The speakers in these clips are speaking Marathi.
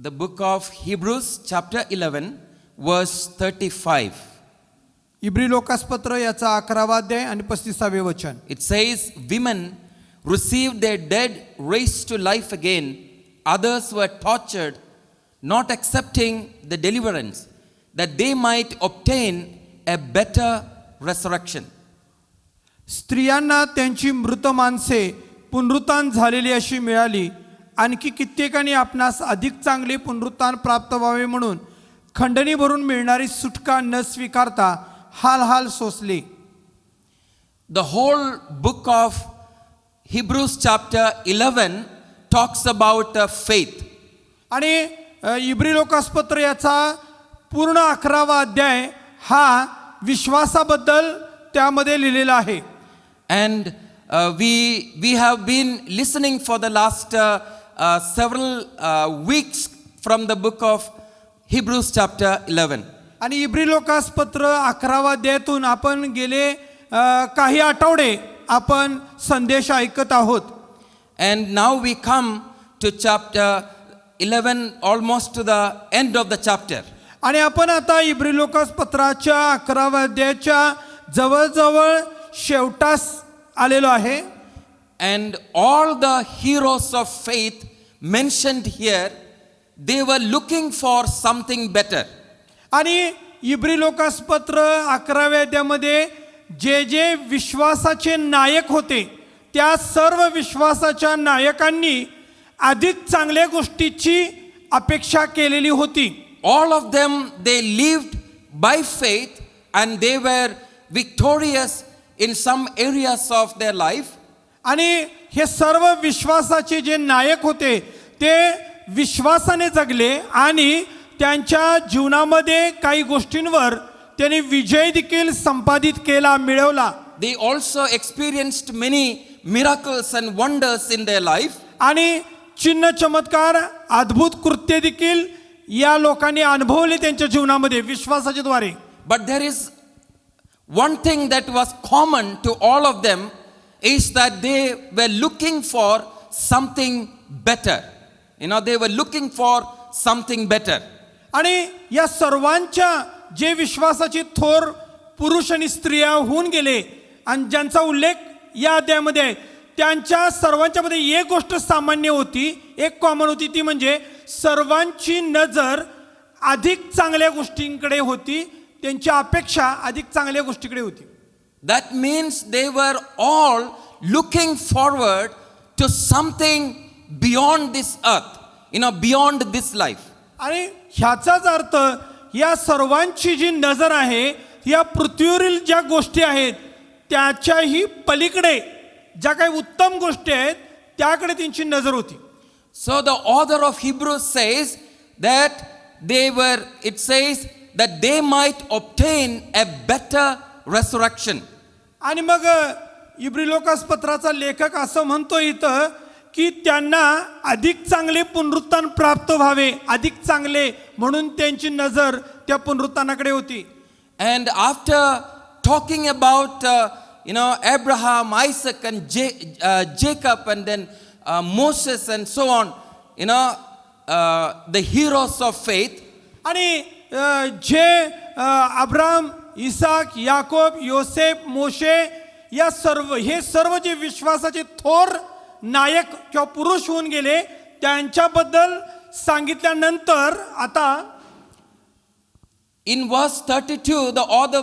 the book of Hebrews chapter 11 verse 35. इब्री लोकासपत्र याचा 11वा अध्याय आणि 35वे वचन. It says, women received their dead raised to life again. Others were tortured, not accepting the deliverance, that they might obtain a better resurrection. स्त्रियांना त्यांची मृत माणसे पुनरुत्थान झालेली अशी मिळाली. आणखी कित्येकांनी आपणास अधिक चांगले पुनरुत्थान प्राप्त व्हावे म्हणून खंडणी भरून मिळणारी सुटका न स्वीकारता हाल सोसले. The whole book of Hebrews chapter 11 talks about faith. आणि इब्री लोकासपत्र याचा पूर्ण 11वा अध्याय हा विश्वासाबद्दल त्यामध्ये लिहिलेला आहे. And we have been listening for the last several weeks from the book of Hebrews chapter 11. आणि इब्री लोकासपत्र 11वा अध्यायातून आपण गेले काही आठवडे आपण संदेश ऐकत आहोत. And now we come to chapter 11, almost to the end of the chapter. आणि आपण आता इब्री लोकासपत्राच्या 11व्या अध्यायाच्या जवळजवळ शेवटास आलेलो आहे. And all the heroes of faith mentioned here, they were looking for something better. आणि इब्री लोकासपत्र 11व्या अध्यायामध्ये जे जे विश्वासाचे नायक होते त्या सर्व विश्वासाच्या नायकांनी अधिक चांगल्या गोष्टीची अपेक्षा केलेली होती. All of them, they lived by faith and they were victorious in some areas of their life. आणि हे सर्व विश्वासाचे जे नायक होते ते विश्वासाने जगले आणि त्यांच्या जीवनामध्ये काही गोष्टींवर त्यांनी विजय देखील संपादित केला, मिळवला. They also experienced many miracles and wonders in their life. आणि चिन्ह चमत्कार अद्भुत कृत्य देखील या लोकांनी अनुभवले त्यांच्या जीवनामध्ये विश्वासाच्या द्वारे. But there is one thing that was common to all of them is that they were looking for something better. They were looking for something better. आणि या सर्वांच्या जे विश्वासाचे थोर पुरुष आणि स्त्रिया होऊन गेले आणि ज्यांचा उल्लेख या अध्यायामध्ये आहे त्यांच्या सर्वांच्यामध्ये एक गोष्ट सामान्य होती, एक कॉमन होती, ती म्हणजे सर्वांची नजर अधिक चांगल्या गोष्टींकडे होती. त्यांची अपेक्षा अधिक चांगल्या गोष्टीकडे होती. That means they were all looking forward to something beyond this earth, beyond this life. आणि ह्याचाच अर्थ या सर्वांची जी नजर आहे या पृथ्वीवरील ज्या गोष्टी आहेत त्याच्याही पलीकडे ज्या काही उत्तम गोष्टी आहेत त्याकडे त्यांची नजर होती. So the author of Hebrews says that it says that they might obtain a better resurrection. आणि मग इब्री लोकासपत्राचा लेखक असं म्हणतो इथं की त्यांना अधिक चांगले पुनरुत्थान प्राप्त व्हावे, अधिक चांगले, म्हणून त्यांची नजर त्या पुनरुत्थानाकडे होती. And after talking about Abraham, Isaac and Jacob and then Moses and so on, the heroes of faith. आणि जे अब्राहम, इसाक, याकोब, योसेफ, मोशे या सर्व जे विश्वासाचे थोर नायक किंवा पुरुष होऊन गेले त्यांच्याबद्दल सांगितल्यानंतर आता in verse 32 the author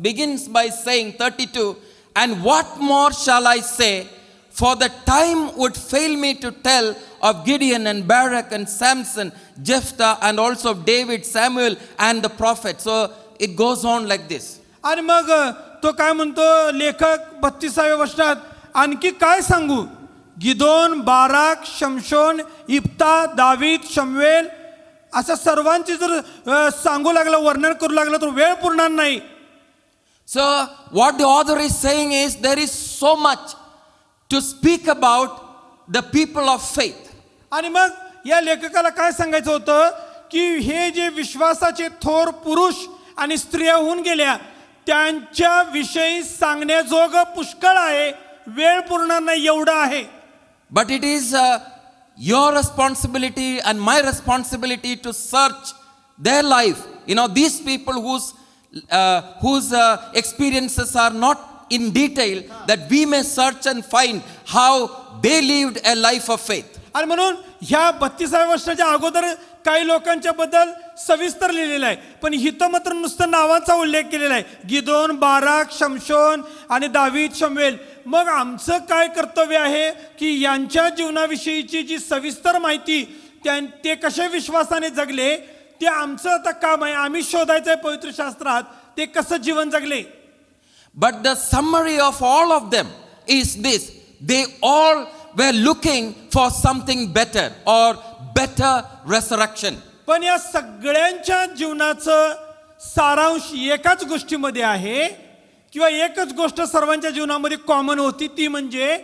begins by saying 32, and what more shall I say, for the time would fail me to tell of Gideon and Barak and Samson, Jephthah and also of David, Samuel and the prophets. So it goes on like this. आणि मग तो काय म्हणतो लेखक 32व्या वचनात, आणखी काय सांगू, गिदोन, बाराक, शमशोन, इप्ता, दावीद, शमवेल असं सर्वांची जर सांगू लागला, वर्णन करू लागला तर वेळ पुरणार नाही. So what the author is saying is there is so much to speak about the people of faith. आणि मग या लेखकाला काय सांगायचं होतं की हे जे विश्वासाचे थोर पुरुष आणि स्त्रिया होऊन गेल्या त्यांच्या विषयी सांगण्याजोगं पुष्कळ आहे, वेळ पुरणार नाही एवढं आहे. But it is your responsibility and my responsibility to search their life. You know, these people whose experiences are not in detail, that we may search and find how they lived a life of faith. आणि म्हणून ह्या 32व्या वर्षाच्या अगोदर काही लोकांच्या बद्दल सविस्तर लिहिलेलं आहे, पण इथं मात्र नुसतं नावाचा उल्लेख केलेला आहे. गिदोन, बाराक, शमशोन आणि दावीद, शमूएल. मग आमचं काय कर्तव्य आहे की यांच्या जीवनाविषयीची जी सविस्तर माहिती, ते कशा विश्वासाने जगले, ते आमचं आता काम आहे. आम्ही शोधायचं आहे पवित्र शास्त्रात ते कसं जीवन जगले. But the summary of all of them is this: they all were looking for something better or better resurrection. पण या सगळ्यांच्या जीवनाचं सारांश एकाच गोष्टीमध्ये आहे, किंवा एकच गोष्ट सर्वांच्या जीवनामध्ये कॉमन होती, ती म्हणजे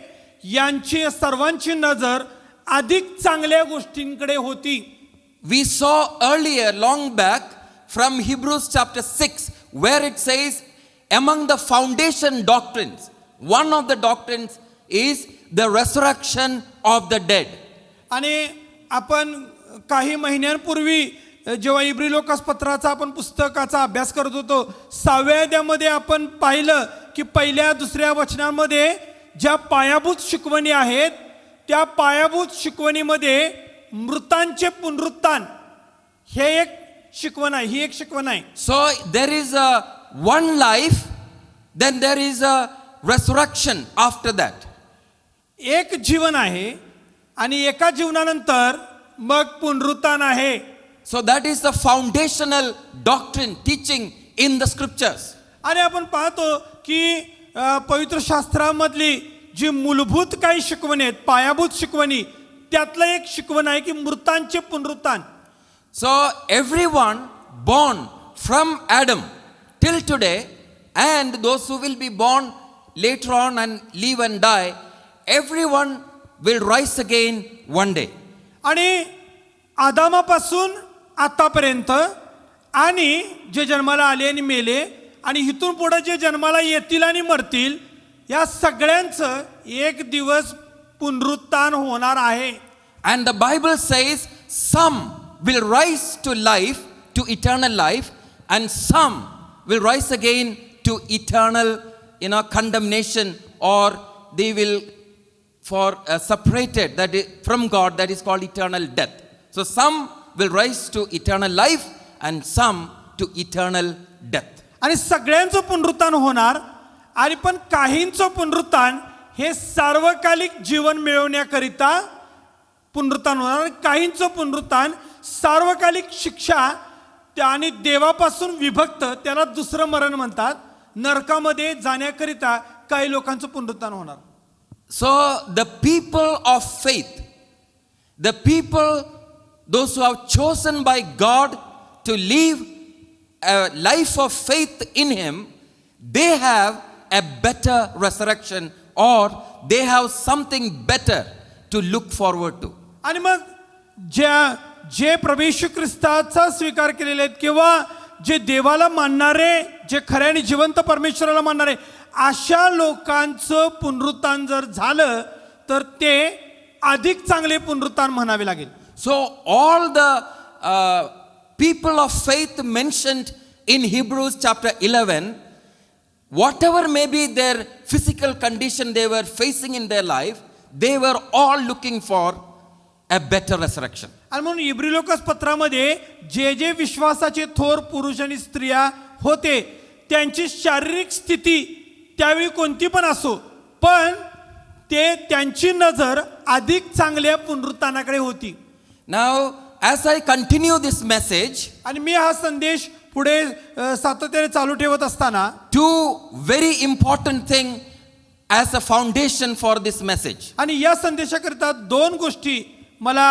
यांची सर्वांची नजर अधिक चांगल्या गोष्टींकडे होती. We saw earlier, long back, from Hebrews chapter 6, where it says, among the foundation doctrines, one of the doctrines is the resurrection of the dead. आणि आपण काही महिन्यांपूर्वी जेव्हा इब्री लोकास पत्राचा आपण पुस्तकाचा अभ्यास करत होतो, 6व्या अध्यायामध्ये आपण पाहिलं की पहिल्या दुसऱ्या वचनांमध्ये ज्या पायाभूत शिकवणी आहेत, त्या पायाभूत शिकवणीमध्ये मृतांचे पुनरुत्थान हे एक शिकवण आहे, ही एक शिकवण आहे. So there is a one life, then there is a resurrection after that. एक जीवन आहे आणि एका जीवनानंतर मग पुनरुत्थान आहे. So that is the foundational doctrine teaching in the scriptures. आणि आपण पाहतो की पवित्र शास्त्रामधली जी मूलभूत काही शिकवणी आहेत, पायाभूत शिकवणी, त्यातलं एक शिकवण आहे की मृतांचे पुनरुत्थान. So everyone born from Adam till today, and those who will be born later on and live and die, everyone will rise again one day. आणि आदामापासून आतापर्यंत आणि जे जन्माला आले आणि मेले आणि इथून पुढे जे जन्माला येतील आणि मरतील, या सगळ्यांचं एक दिवस पुनरुत्थान होणार आहे. And the Bible says some will rise to life, to eternal life, and some will rise again to eternal, condemnation, or they will for separated that is, from God, that is called eternal death. So some will rise to eternal life and some to eternal death. आणि सगळ्यांचं पुनरुत्थान होणार, आणि पण काहींचं पुनरुत्थान हे सार्वकालिक जीवन मिळवण्याकरिता पुनरुत्थान होणार, आणि काहींचं पुनरुत्थान सार्वकालिक शिक्षा आणि देवापासून विभक्त, त्याला दुसरं मरण म्हणतात, नरकामध्ये जाण्याकरिता काही लोकांचं पुनरुत्थान होणार. So the people of faith, the people, those who have chosen by God to live a life of faith in Him, they have a better resurrection, or they have something better to look forward to. आणि मग जे प्रभू येशू ख्रिस्ताचा स्वीकार केलेले आहेत, किंवा जे देवाला मानणारे, जे खऱ्याने जिवंत परमेश्वराला मानणारे, अशा लोकांचं पुनरुत्थान जर झालं तर ते अधिक चांगले पुनरुत्थान म्हणावे लागेल. So all the people of faith mentioned in Hebrews chapter 11, whatever may be their physical condition they were facing in their life, they were all looking for a better resurrection. आणि म्हणून इब्री लोकास पत्रामध्ये जे जे विश्वासाचे थोर पुरुष आणि स्त्रिया होते, त्यांची शारीरिक स्थिती त्यावेळी कोणती पण असो, पण त्यांची नजर अधिक चांगल्या पुनरुत्थानाकडे होती. Now as I continue this message, आणि मी हा संदेश पुढे सातत्याने चालू ठेवत असताना two very important thing as a foundation for this message. आणि या संदेशाकरिता दोन गोष्टी मला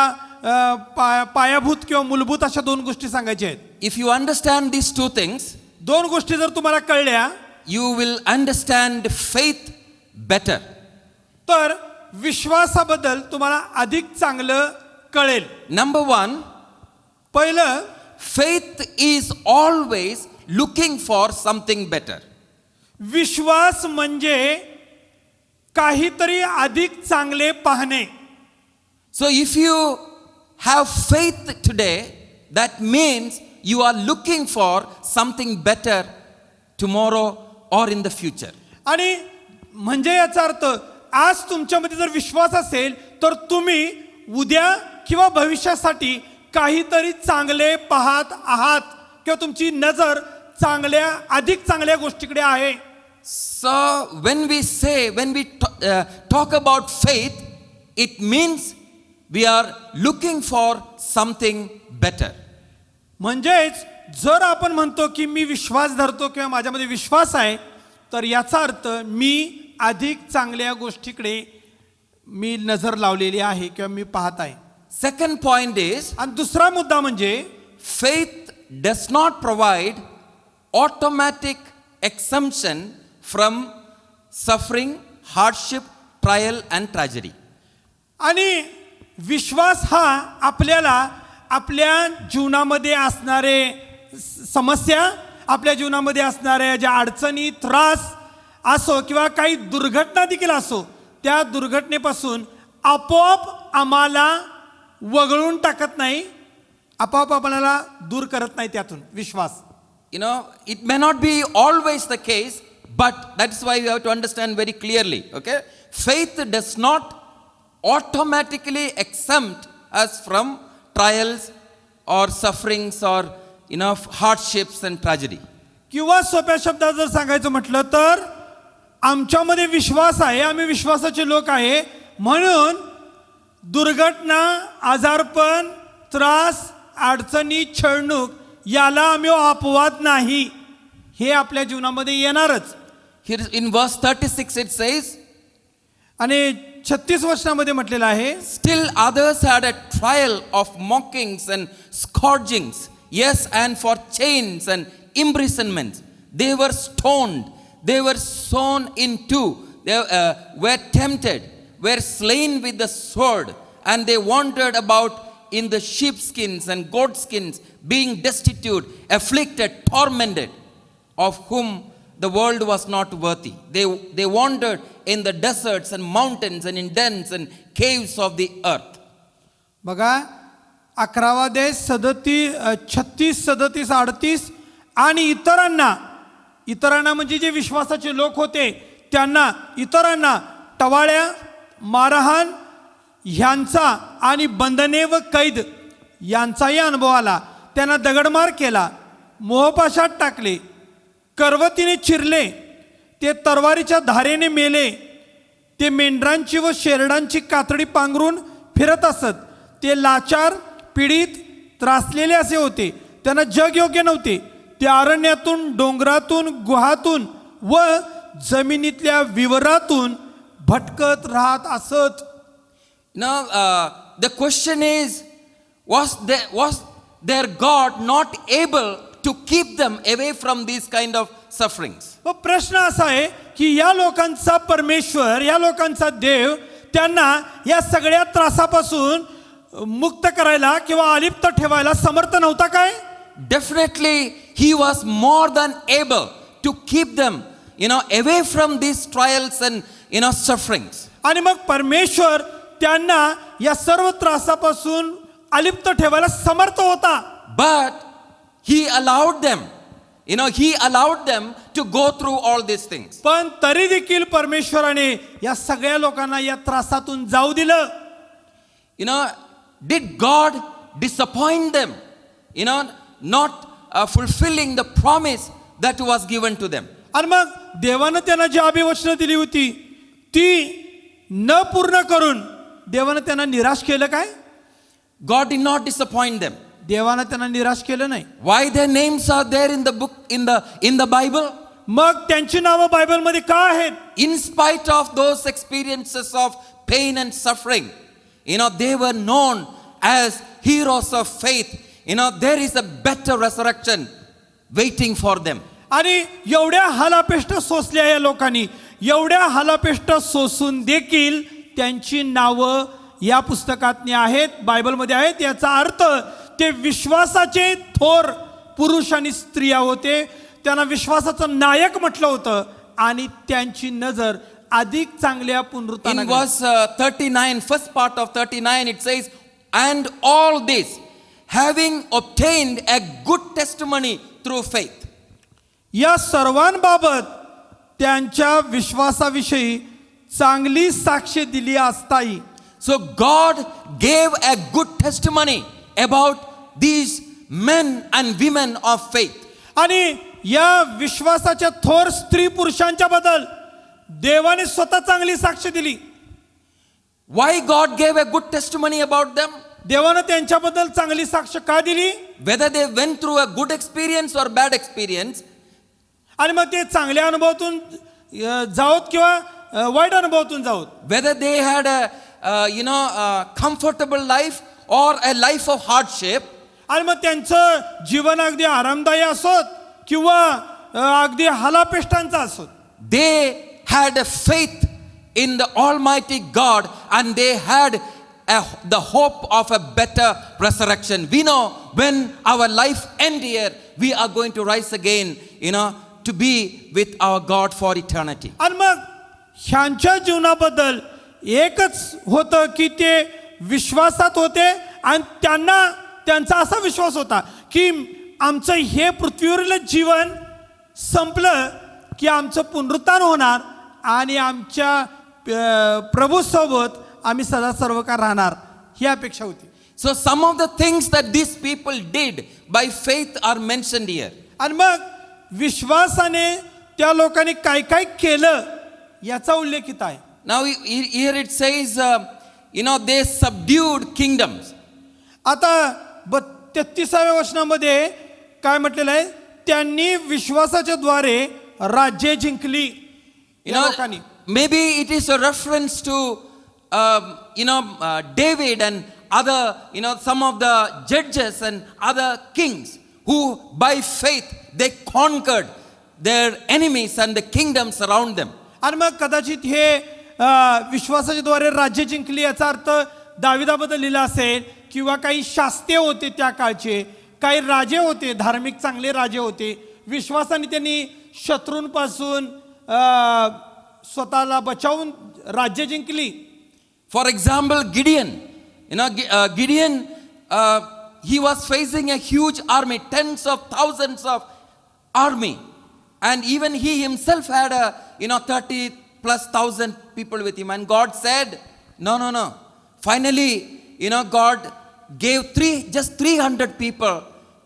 पायाभूत किंवा मूलभूत अशा दोन गोष्टी सांगायच्या आहेत. If you understand these two things, दोन गोष्टी जर तुम्हाला कळल्या, you will understand faith better. तर विश्वासाबद्दल तुम्हाला अधिक चांगलं कळेल. Number one, पहिलं, faith is always looking for something better. विश्वास म्हणजे काहीतरी अधिक चांगले पाहणे. So if you have faith today, that means you are looking for something better tomorrow or in the future. आणि म्हणजे याचा अर्थ आज तुमच्यामध्ये जर विश्वास असेल तर तुम्ही उद्या किंवा भविष्यासाठी काहीतरी चांगले पाहत आहात किंवा तुमची नजर चांगल्या अधिक चांगल्या गोष्टीकडे आहे. So when we talk about faith, it means we are looking for something better. म्हणजेच जर आपण म्हणतो की मी विश्वास धरतो किंवा माझ्यामध्ये विश्वास आहे तर याचा अर्थ मी अधिक चांगल्या गोष्टीकडे मी नजर लावलेली आहे किंवा मी पाहत आहे. Second point is, आणि दुसरा मुद्दा म्हणजे faith does not provide automatic exemption from suffering, hardship, trial and tragedy. आणि विश्वास हा आपल्याला आपल्या जीवनामध्ये असणारे समस्या, आपल्या जीवनामध्ये असणाऱ्या ज्या अडचणी, त्रास असो किंवा काही दुर्घटना देखील असो, त्या दुर्घटनेपासून आपोआप आम्हाला वगळून टाकत नाही, आपोआप आपल्याला दूर करत नाही त्यातून विश्वास. You know, it may not be always the case, but that's why we have to understand very clearly, okay? Faith does not automatically exempt us from trials or sufferings or, hardships and tragedy. किंवा सोप्या शब्दात जर सांगायचं म्हटलं तर आमच्यामध्ये विश्वास आहे, आम्ही विश्वासाचे लोक आहे, म्हणून दुर्घटना, आजारपण, त्रास, अडचणी, छळणूक याला आम्ही अपवाद नाही, हे आपल्या जीवनामध्ये येणारच. Here in verse 36 it says, आणि 36 वचनामध्ये म्हटलेलं आहे, still others had a trial of mockings and scourgings, yes, and for chains and imprisonments. They were stoned, they were sawn in two, they were tempted, were slain with the sword, and they wandered about in the sheepskins and goatskins, being destitute, afflicted, tormented, of whom the world was not worthy. They wandered in the deserts and mountains and in dens and caves of the earth. बघा 11 दे 36, 37, 38 आणि इतरांना म्हणजे जे विश्वासाचे लोक होते त्यांना, इतरांना टवाळ्या, मारहाण ह्यांचा आणि बंधने व कैद यांचाही अनुभव आला. त्यांना दगडमार केला, मोहपाशात टाकले, करवतीने चिरले, ते तरवारीच्या धारेने मेले, ते मेंढरांची व शेरडांची कातडी पांघरून फिरत असत, ते लाचार, पीडित, त्रासलेले असे होते, त्यांना जग योग्य नव्हते, ते अरण्यातून, डोंगरातून, गुहातून व जमिनीतल्या विवरातून भटकत राहत असत. Now, the question is, was their God not able to keep them away from these kind of sufferings? व प्रश्न असा आहे की या लोकांचा परमेश्वर, या लोकांचा देव त्यांना या सगळ्या त्रासापासून मुक्त करायला किंवा अलिप्त ठेवायला समर्थ नव्हता काय? Definitely, He was more than able to keep them, away from these trials and, sufferings. आणि मग परमेश्वर त्यांना या सर्व त्रासापासून अलिप्त ठेवायला समर्थ होता. But He allowed them, He allowed them to go through all these things. पण तरी देखील परमेश्वराने या सगळ्या लोकांना या त्रासातून जाऊ दिलं. Did God disappoint them, not fulfilling the promise that was given to them? आणि मग देवानं त्यांना जी अभिवचनं दिली होती ती न पूर्ण करून देवानं त्यांना निराश केलं काय? God did not disappoint them. देवानं त्यांना निराश केलं नाही. Why their names are there in the book, in the Bible? मग त्यांची नावं बायबलमध्ये का आहेत? In spite of those experiences of pain and suffering, they were known as heroes of faith. There is a better resurrection waiting for them. आणि एवढ्या हालापेष्ट सोसल्या या लोकांनी, एवढ्या हालापेष्ट सोसून देखील त्यांची नावं या पुस्तकात आहेत, बायबलमध्ये आहेत. याचा अर्थ ते विश्वासाचे थोर पुरुष आणि स्त्रिया होते. त्यांना विश्वासाचं नायक म्हटलं होतं आणि त्यांची नजर अधिक चांगल्या In पुनरुत्थानाकडे. verse 39, first part of 39, it says, and all this, having obtained a good testimony through faith. या सर्वांबाबत त्यांच्या विश्वासाविषयी चांगली साक्ष दिली असताही. So God gave a good testimony about these men and women of faith. आणि या विश्वासाच्या थोर स्त्री पुरुषांच्या बद्दल देवाने स्वतः चांगली साक्ष दिली. Why God gave a good testimony about them? देवानं त्यांच्याबद्दल चांगली साक्ष का दिली? Whether they went through a good experience or bad experience, आणि मग ते चांगल्या अनुभवातून जावत किंवा वाईट अनुभवातून जावत, whether they had a comfortable life or a life of hardship, आणि मग त्यांचं जीवन अगदी आरामदायी असोत किंवा अगदी हलापेष्टांचं असोत, they had a faith in the Almighty God and they had the hope of a better resurrection. We know when our life ends here, we are going to rise again, to be with our God for eternity. आणि मग ह्यांच्या जीवनाबद्दल एकच होतं की ते विश्वासात होते आणि त्यांचा असा विश्वास होता की आमचं हे पृथ्वीवरील जीवन संपलं की आमचं पुनरुत्थान होणार आणि आमच्या प्रभूसोबत आम्ही सदा सर्वकाळ राहणार, ही अपेक्षा होती. So some of the things that these people did by faith are mentioned here. आणि मग विश्वासाने त्या लोकांनी काय काय केलं याचा उल्लेख इथं आहे. Now here it says, they subdued kingdoms. आता 33व्या वचनामध्ये काय म्हटलेलं आहे? त्यांनी विश्वासाच्या द्वारे राज्ये जिंकली. या लोकांनी Maybe it is a reference to, David and other, some of the judges and other kings who by faith they conquered their enemies and the kingdoms around them. आणि मग कदाचित हे विश्वासाच्या द्वारे राज्य जिंकली याचा अर्थ दाविदाबद्दल लिहिला असेल किंवा काही शास्त्रे होते त्या काळचे, काही राजे होते, धार्मिक चांगले राजे होते. विश्वासाने त्यांनी शत्रूंपासून स्वतःला बचावून राज्य जिंकली. For example, Gideon. Gideon, he was facing a huge army, tens of thousands of army. And even he himself had 30 plus thousand people with him. And God said, no. Finally, God gave just 300 people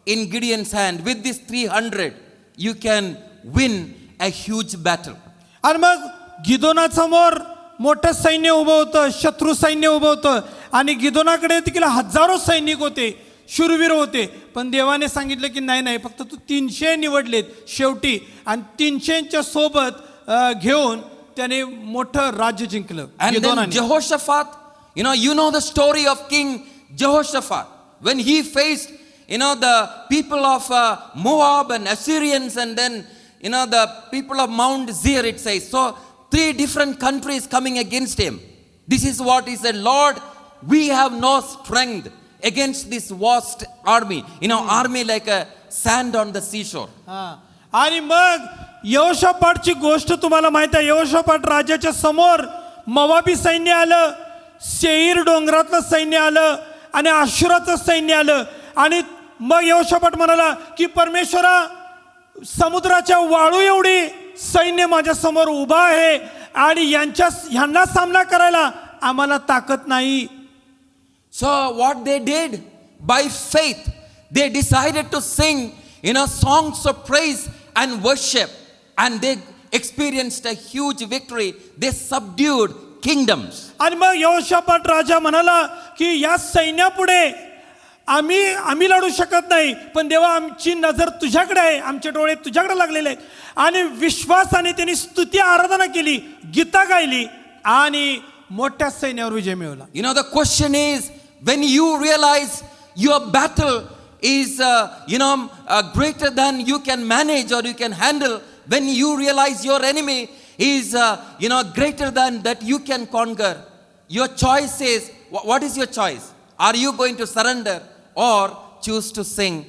in Gideon's hand. With this 300, you can win a huge battle. आणि मग गिदोनासमोर मोठं सैन्य उभं होतं, शत्रू सैन्य उभं होतं आणि गिदोनाकडे देखील हजारो सैनिक होते, शूरवीर होते. पण देवाने सांगितलं की नाही, फक्त तू 300 निवडलेत शेवटी, आणि 300च्या सोबत घेऊन त्याने मोठं राज्य जिंकलं. And then Jehoshaphat, you know the story of King Jehoshaphat. When he faced, the people of Moab and Assyrians, and then, the people of Mount Seir, it says. So 3 different countries coming against him. This is what he said, Lord, we have no strength against this vast army. Army like a sand on the seashore. आणि मग यहोशापाटची गोष्ट तुम्हाला माहिती आहे. यहोशापाट राजाच्या समोर मोवाबी सैन्य आलं, सेईर डोंगरातलं सैन्य आलं आणि आशुराचं सैन्य आलं. आणि मग यहोशापाट म्हणाला की परमेश्वरा, समुद्राच्या वाळू एवढी सैन्य माझ्या समोर उभा आहे आणि ह्यांना सामना करायला आम्हाला ताकद नाही. So what they did, by faith, they decided to sing, songs of praise and worship, and they experienced a huge victory. They subdued kingdoms. आणि मग यहोशापाट राजा म्हणाला की या सैन्यापुढे आम्ही लढू शकत नाही, पण देवा आमची नजर तुझ्याकडे आहे, आमचे डोळे तुझ्याकडे लागलेले आहेत. आणि विश्वासाने त्यांनी स्तुती आराधना केली, गीता गायली आणि मोठ्या सैन्यावर विजय मिळवला. The question is, when you realize your battle is greater than you can manage or you can handle, when you realize your enemy is greater than that you can conquer, your choice is, what is your choice? Are you going to surrender or choose to sing,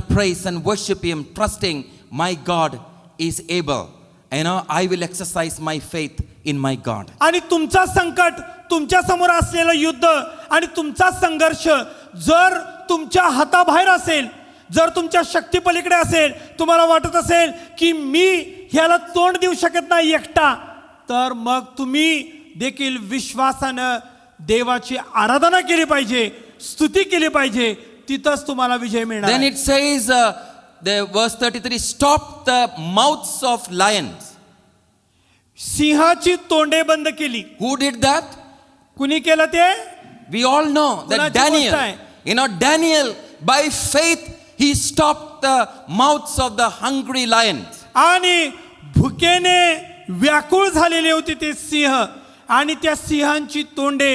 praise and worship him, trusting my God is able? I will exercise my faith in my God. आणि तुमचा संकट, तुमच्या समोर असलेलं युद्ध आणि तुमचा संघर्ष जर तुमच्या हाताबाहेर असेल, जर तुमच्या शक्तीपलीकडे असेल, तुम्हाला वाटत असेल की मी ह्याला तोंड देऊ शकत नाही एकटा, तर मग तुम्ही देखील विश्वासानं देवाची आराधना केली पाहिजे, स्तुती केली पाहिजे. तिथंच तुम्हाला विजय मिळणार Then आहे. it says, the verse 33, stop the mouths of lions. सिंहाची तोंडे बंद केली. Who did that? कुणी केलं ते? We all know that कुणाची गोष्ट Daniel, आहे? Daniel, by faith, he stopped the mouths of the hungry lions. आणि भुकेने व्याकुळ झालेले होते ते सिंह, आणि त्या सिंहांची तोंडे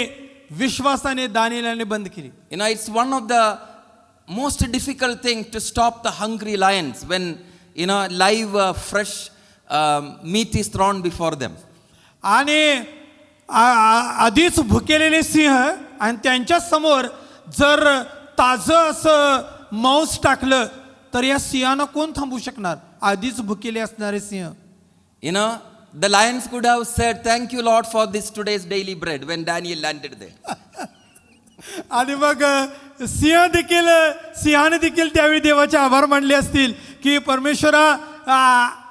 विश्वासाने दानिएलाने बंद केली. It's one of the most difficult thing to stop the hungry lions when, live fresh meat is thrown before them. आणि आधीच भुकेलेले सिंह आणि त्यांच्या समोर जर ताजं असं मांस टाकलं तर या सिंहांना कोण थांबवू शकणार? आधीच भुकेले असणारे सिंह. The lions could have said, thank you Lord for this today's daily bread when Daniel landed there. आणि मग सिंहाने देखील त्यावेळी देवाचे आभार मानले असतील की परमेश्वरा,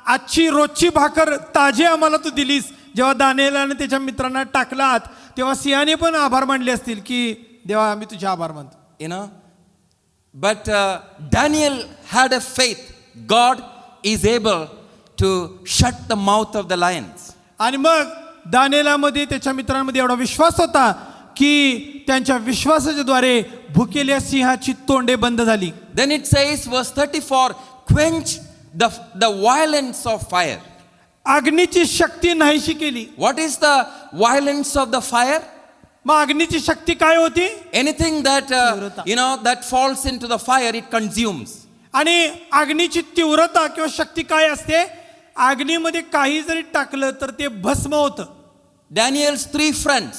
आजची रोजची भाकर ताजी आम्हाला तू दिलीस. जेव्हा दानिएलाने त्याच्या मित्रांना टाकलात तेव्हा सिंहाने पण आभार मानले असतील की देवा आम्ही तुझे आभार मानतो. But Daniel had a faith. God is able to shut the mouth of the lions. आणि मग दानिएलामध्ये त्याच्या मित्रांमध्ये एवढा विश्वास होता की त्यांच्या विश्वासाच्या द्वारे भुकेल्या सिंहाची तोंडे बंद झाली. Then it says, verse 34, quench the violence of fire. अग्नीची शक्ती नाहीशी केली. What is the violence of the fire? मग अग्नीची शक्ती काय होती? Anything that, तीव्रता. that falls into the fire, it consumes. आणि अग्नीची तीव्रता किंवा शक्ती काय असते? अग्नीमध्ये काही जरी टाकलं तर ते भस्म होतं. Daniel's 3 friends,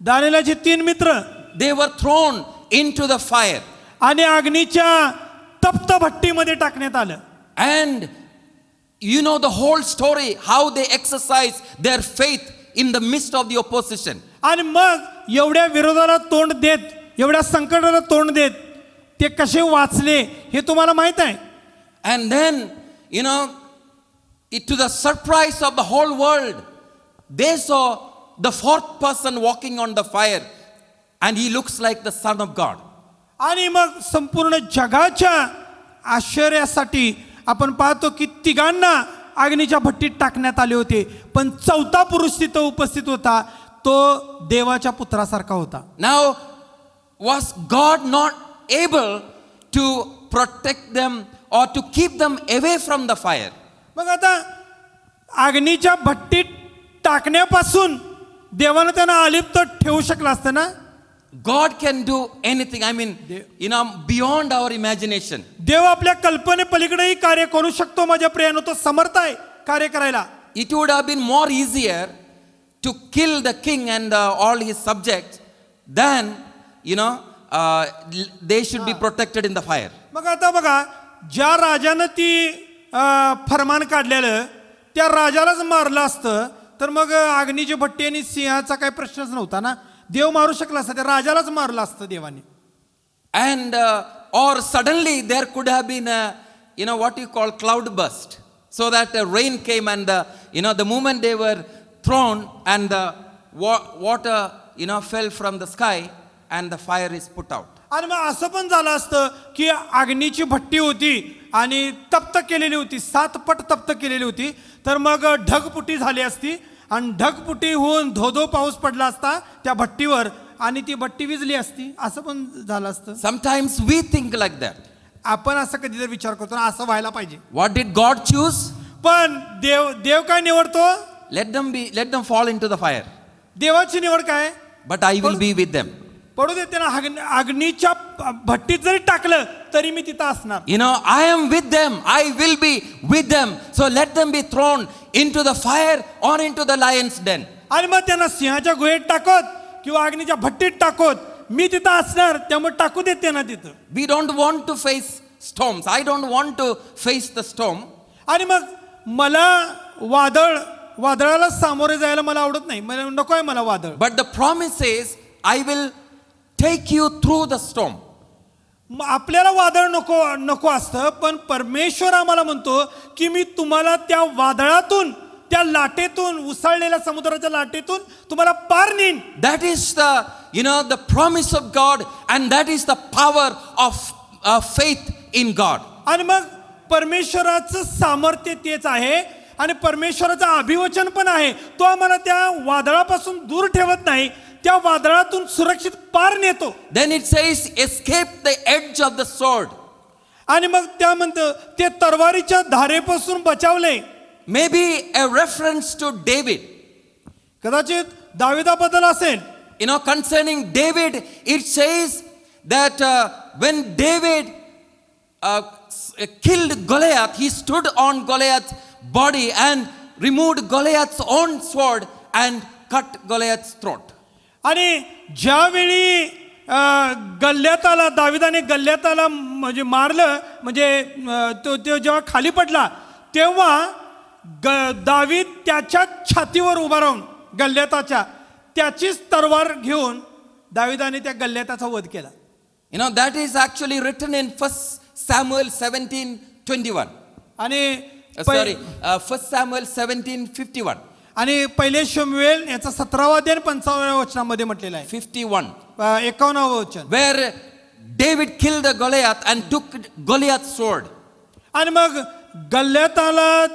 दानिएलाचे 3 मित्र they were thrown into the fire. आणि अग्नीच्या तप्त भट्टीमध्ये टाकण्यात आलं. And the whole story, how they exercise their faith in the midst of the opposition. आणि मग एवढ्या विरोधाला तोंड देत, एवढ्या संकटाला तोंड देत ते कसे वाचले हे तुम्हाला माहित आहे. And then, to the surprise of the whole world, they saw the 4th person walking on the fire, and he looks like the Son of God. आणि मग संपूर्ण जगाच्या आश्चर्यासाठी आपण पाहतो की तिघांना अग्नीच्या भट्टीत टाकण्यात आले होते, पण 4था पुरुष तिथं उपस्थित होता, तो देवाच्या पुत्रासारखा होता. Now, was God not able to protect them or to keep them away from the fire? मग आता अग्नीच्या भट्टीत टाकण्यापासून देवानं त्यांना अलिप्त ठेवू शकलं असतं ना. God can do anything. Beyond our imagination. देव आपल्या कल्पने पलीकडेही कार्य करू शकतो. माझ्या प्रियानो, तो समर्थ आहे कार्य करायला. It would have been more easier to kill the king and all his subjects than, they should be protected in the fire. मग आता बघा, ज्या राजानं ती फरमान काढलेलं त्या राजालाच मारलं असतं तर मग अग्नीची भट्टी आणि सिंहाचा काही प्रश्नच नव्हता ना. देव मारू शकला असता, त्या राजालाच मारलं असतं देवाने. And or suddenly there could have been what you call cloud burst, so that rain came and the moment they were thrown and the water fell from the sky and the fire is put out. आणि मग असं पण झालं असतं की अग्नीची भट्टी होती आणि तप्त केलेली होती, 7 पट तप्त केलेली होती, तर मग ढगपुटी झाली असती आणि ढगपुटी होऊन धोधो पाऊस पडला असता त्या भट्टीवर आणि ती भट्टी विजली असती. असं पण झालं असतं. Sometimes we think like that. आपण असं कधीतरी विचार करतो ना, असं व्हायला पाहिजे. What did God choose? पण देव काय निवडतो? Let them fall into the fire. देवाची निवड काय? But I will be with them. पडू दे त्यांना, अग्नीच्या भट्टीत जरी टाकलं तरी मी तिथं असणार. I am with them. I will be with them. So let them be thrown into the fire or into the lion's den. आणि मग त्यांना सिंहाच्या गुहेत टाकत किंवा अग्नीच्या भट्टीत टाकत मी तिथं असणार, त्यामुळे टाकू देत त्यांना तिथं. We don't want to face storms. I don't want to face the storm. आणि मग मला वादळ वादळाला सामोरे जायला मला आवडत नाही, मला नको आहे मला वादळ. But the promise is, I will take you through the storm. आपल्याला वादळ नको नको असतं, पण परमेश्वर आम्हाला म्हणतो की मी तुम्हाला त्या वादळातून, त्या लाटेतून, उसळलेल्या समुद्राच्या लाटेतून तुम्हाला पार नेईन. That is the promise of God, and that is the power of faith in God. आणि मग परमेश्वराचं सामर्थ्य तेच आहे आणि परमेश्वराचं अभिवचन पण आहे. तो आम्हाला त्या वादळापासून दूर ठेवत नाही, त्या वादळातून सुरक्षित पार नेतो. Then it says, escape the edge of the sword. आणि मग त्या म्हणतं ते तलवारीच्या धारेपासून बचावले. Maybe a reference to David. कदाचित दाविदाबद्दल असेल. Concerning David, it says that when David killed Goliath, he stood on Goliath's body and removed Goliath's own sword and cut Goliath's throat. आणि ज्यावेळी गल्ल्याताला, दाविदाने गल्ल्याताला म्हणजे मारलं, म्हणजे तो जेव्हा खाली पडला तेव्हा दावीद त्याच्या छातीवर उभा राहून गल्ल्याताच्या त्याचीच तलवार घेऊन दाविदाने त्या गल्ल्याताचा वध केला. That is actually written in 1 Samuel 17:21. आणि 1 Samuel 17:51. आणि पहिले शमूएल याचा 17वा अध्याय 55व्या वचनामध्ये म्हटलेला आहे. 51. 51व वचन. Where David killed the Goliath and took Goliath's sword. आणि मग गल्ल्याताला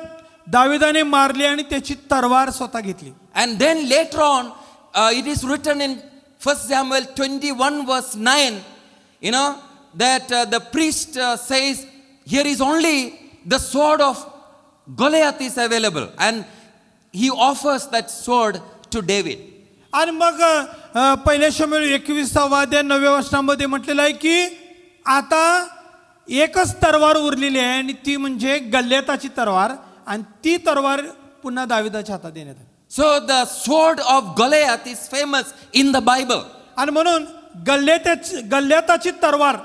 दाविदाने मारली आणि त्याची तलवार स्वतः घेतली. And then later on, it is written in 1 Samuel 21 verse 9, that the priest says, here is only the sword of Goliath is available, and he offers that sword to David. आणि मग पहिले शमूएल 21वा अध्याय 9व्या वचनामध्ये म्हटलेलं आहे की आता एकच तलवार उरलेली आहे आणि ती म्हणजे गल्ल्याताची तलवार, आणि ती तलवार पुन्हा दाविदाच्या हातात देण्यात आली. So the sword of Goliath is famous in the Bible. आणि म्हणून गल्ल्याताची तलवार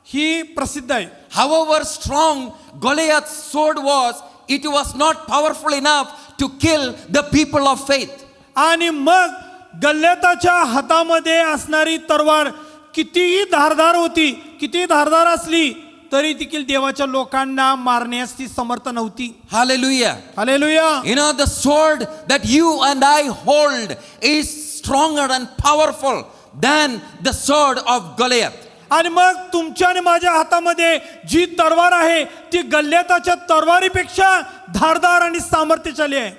ही प्रसिद्ध आहे. However strong Goliath's sword was, it was not powerful enough to kill the people of faith. आणि मग गल्ल्याताच्या हातामध्ये असणारी तलवार कितीही धारदार होती, किती धारदार असली तरी देखील देवाच्या लोकांना मारण्यास ती समर्थ नव्हती. Hallelujah. Hallelujah. The sword that you and I hold is stronger and powerful than the sword of Goliath. आणि मग तुमच्या आणि माझ्या हातामध्ये जी तलवार आहे ती गल्ल्याताच्या तलवारीपेक्षा धारदार आणि सामर्थ्यशाली आहे.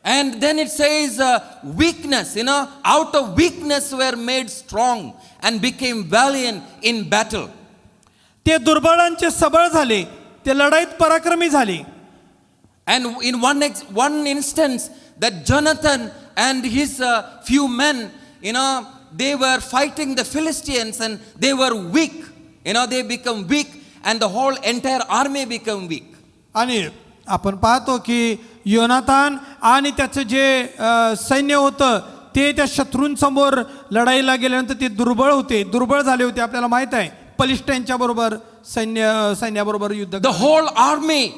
And then it says weakness, out of weakness were made strong and became valiant in battle. ते दुर्बळांचे सबळ झाले, ते लढाईत पराक्रमी झाले. And in one instance, that Jonathan and his few men, they were fighting the Philistines and they were weak. They become weak and the whole entire army become weak. आणि आपण पाहतो की योनातान आणि त्याचं जे सैन्य होतं ते त्या शत्रूंसमोर लढाईला गेल्यानंतर ते दुर्बळ झाले होते. आपल्याला माहित आहे पलिष्ठांच्या बरोबर सैन्याबरोबर युद्ध. The whole army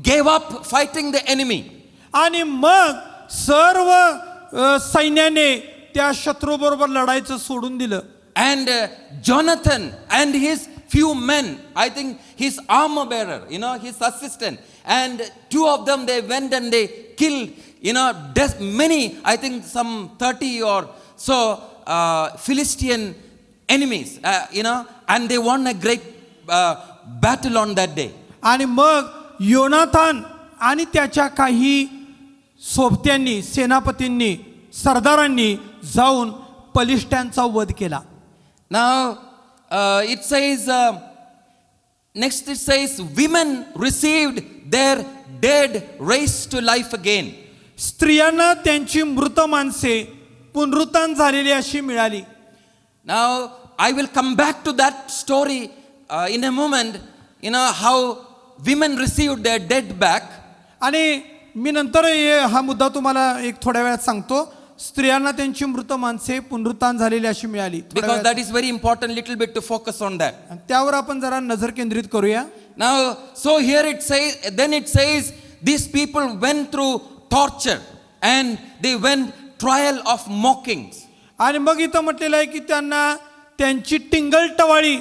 gave up fighting the enemy. आणि मग सर्व सैन्याने त्या शत्रू बरोबर लढायचं सोडून दिलं. And Jonathan and his few men, I think his armor bearer, his assistant, and two of them, they went and they killed, many, I think some 30 or so Philistine enemies, and they won a great battle on that day. आणि मग योनातान आणि त्याच्या काही सोबत्यांनी, सेनापतींनी, सरदारांनी जाऊन पलिष्ठांचा वध केला. Now it says, next it says, women received their dead raised to life again. स्त्रियांना त्यांची मृत माणसे पुनरुत्थान झालेली अशी मिळाली. Now I will come back to that story in a moment, how women received their dead back. आणि मी नंतर हा मुद्दा तुम्हाला एक थोड्या वेळात सांगतो. स्त्रियांना त्यांची मृत माणसे पुनरुत्थान झालेली अशी मिळाली. Because that is very important, little bit to focus on that. त्यावर आपण जरा नजर केंद्रित करूया. Now, so here it says, then it says, these people went through torture and they went trial of mockings. आणि मग इथं म्हटलेलं आहे की त्यांना त्यांची टिंगलटवाळी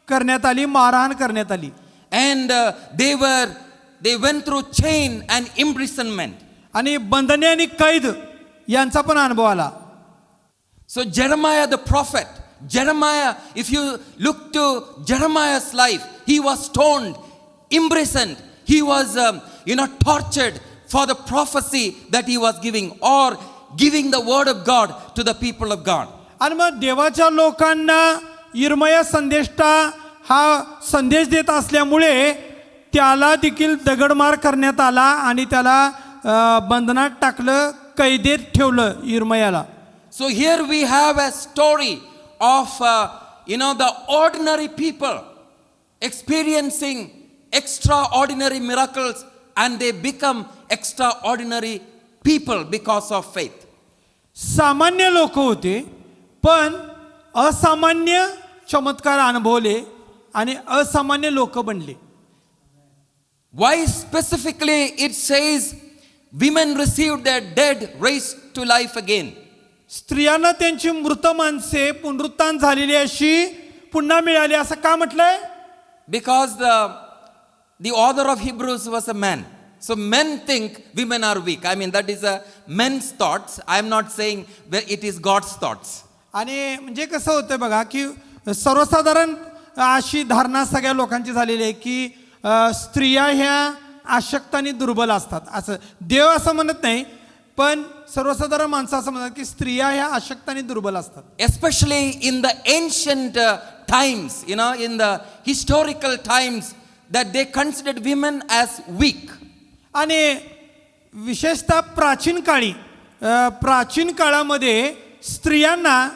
करण्यात आली, मारहाण करण्यात आली. And they went through chain and imprisonment. आणि बंधने आणि कैद यांचा पण अनुभव आला. So Jeremiah the prophet, Jeremiah, if you look to Jeremiah's life, he was stoned, imprisoned, he was tortured for the prophecy that he was giving or giving the word of God to the people of God. आणि मग देवाच्या लोकांना इर्मया संदेष्टा हा संदेश देत असल्यामुळे त्याला देखील दगडमार करण्यात आला आणि त्याला बंधनात टाकलं, कैदेत ठेवलं इर्मयाला. So here we have a story of the ordinary people experiencing extraordinary miracles, and they become extraordinary people because of faith. सामान्य लोक होते पण असामान्य चमत्कार अनुभवले आणि असामान्य लोक बनले. Why specifically it says women received their dead raised to life again? स्त्रियांना त्यांची मृत माणसे पुनरुत्थान झालेली अशी पुन्हा मिळाली असं का म्हटलंय? Because the author of Hebrews was a man. So men think women are weak. I mean, that is a men's thoughts. I am not saying that it is God's thoughts. आणि म्हणजे कसं होतं बघा की सर्वसाधारण अशी धारणा सगळ्या लोकांची झालेली आहे की स्त्रिया ह्या अशक्त आणि दुर्बल असतात. असं देव असं म्हणत नाही, पण सर्वसाधारण माणसं असं म्हणतात की स्त्रिया ह्या अशक्त आणि दुर्बल असतात. Especially in the ancient times, in the historical times, that they considered women as weak. आणि विशेषतः प्राचीन काळामध्ये स्त्रियांना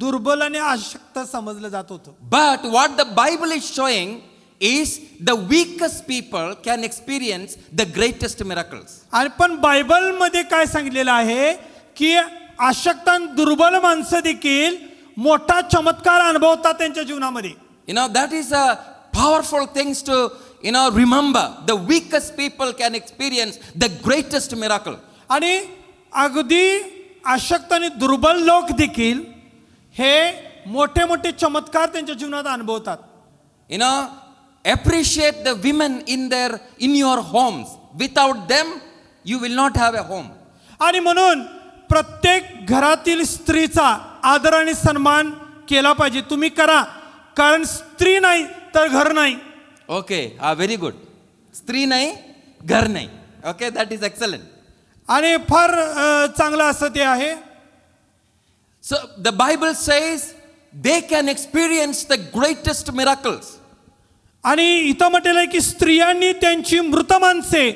दुर्बल आणि अशक्त समजलं जात होतं. But what the Bible is showing is the weakest people can experience the greatest miracles. आणि पण बायबलमध्ये काय सांगितलेलं आहे की अशक्त आणि दुर्बल माणसं देखील मोठा चमत्कार अनुभवतात त्यांच्या जीवनामध्ये. That is a powerful things to remember. The weakest people can experience the greatest miracle. आणि अगदी अशक्त आणि दुर्बल लोक देखील हे मोठे मोठे चमत्कार त्यांच्या जीवनात अनुभवतात. Appreciate the women in your homes. Without them you will not have a home. आणि म्हणून प्रत्येक घरातील स्त्रीचा आदर आणि सन्मान केला पाहिजे. तुम्ही करा, कारण स्त्री नाही तर घर नाही. Okay, very good. स्त्री नाही, घर नाही. Okay, that is excellent. आणि फार चांगलं असं ते आहे. So the Bible says they can experience the greatest miracles. आणि इथं म्हटलेलं आहे की स्त्रियांनी त्यांची मृत माणसे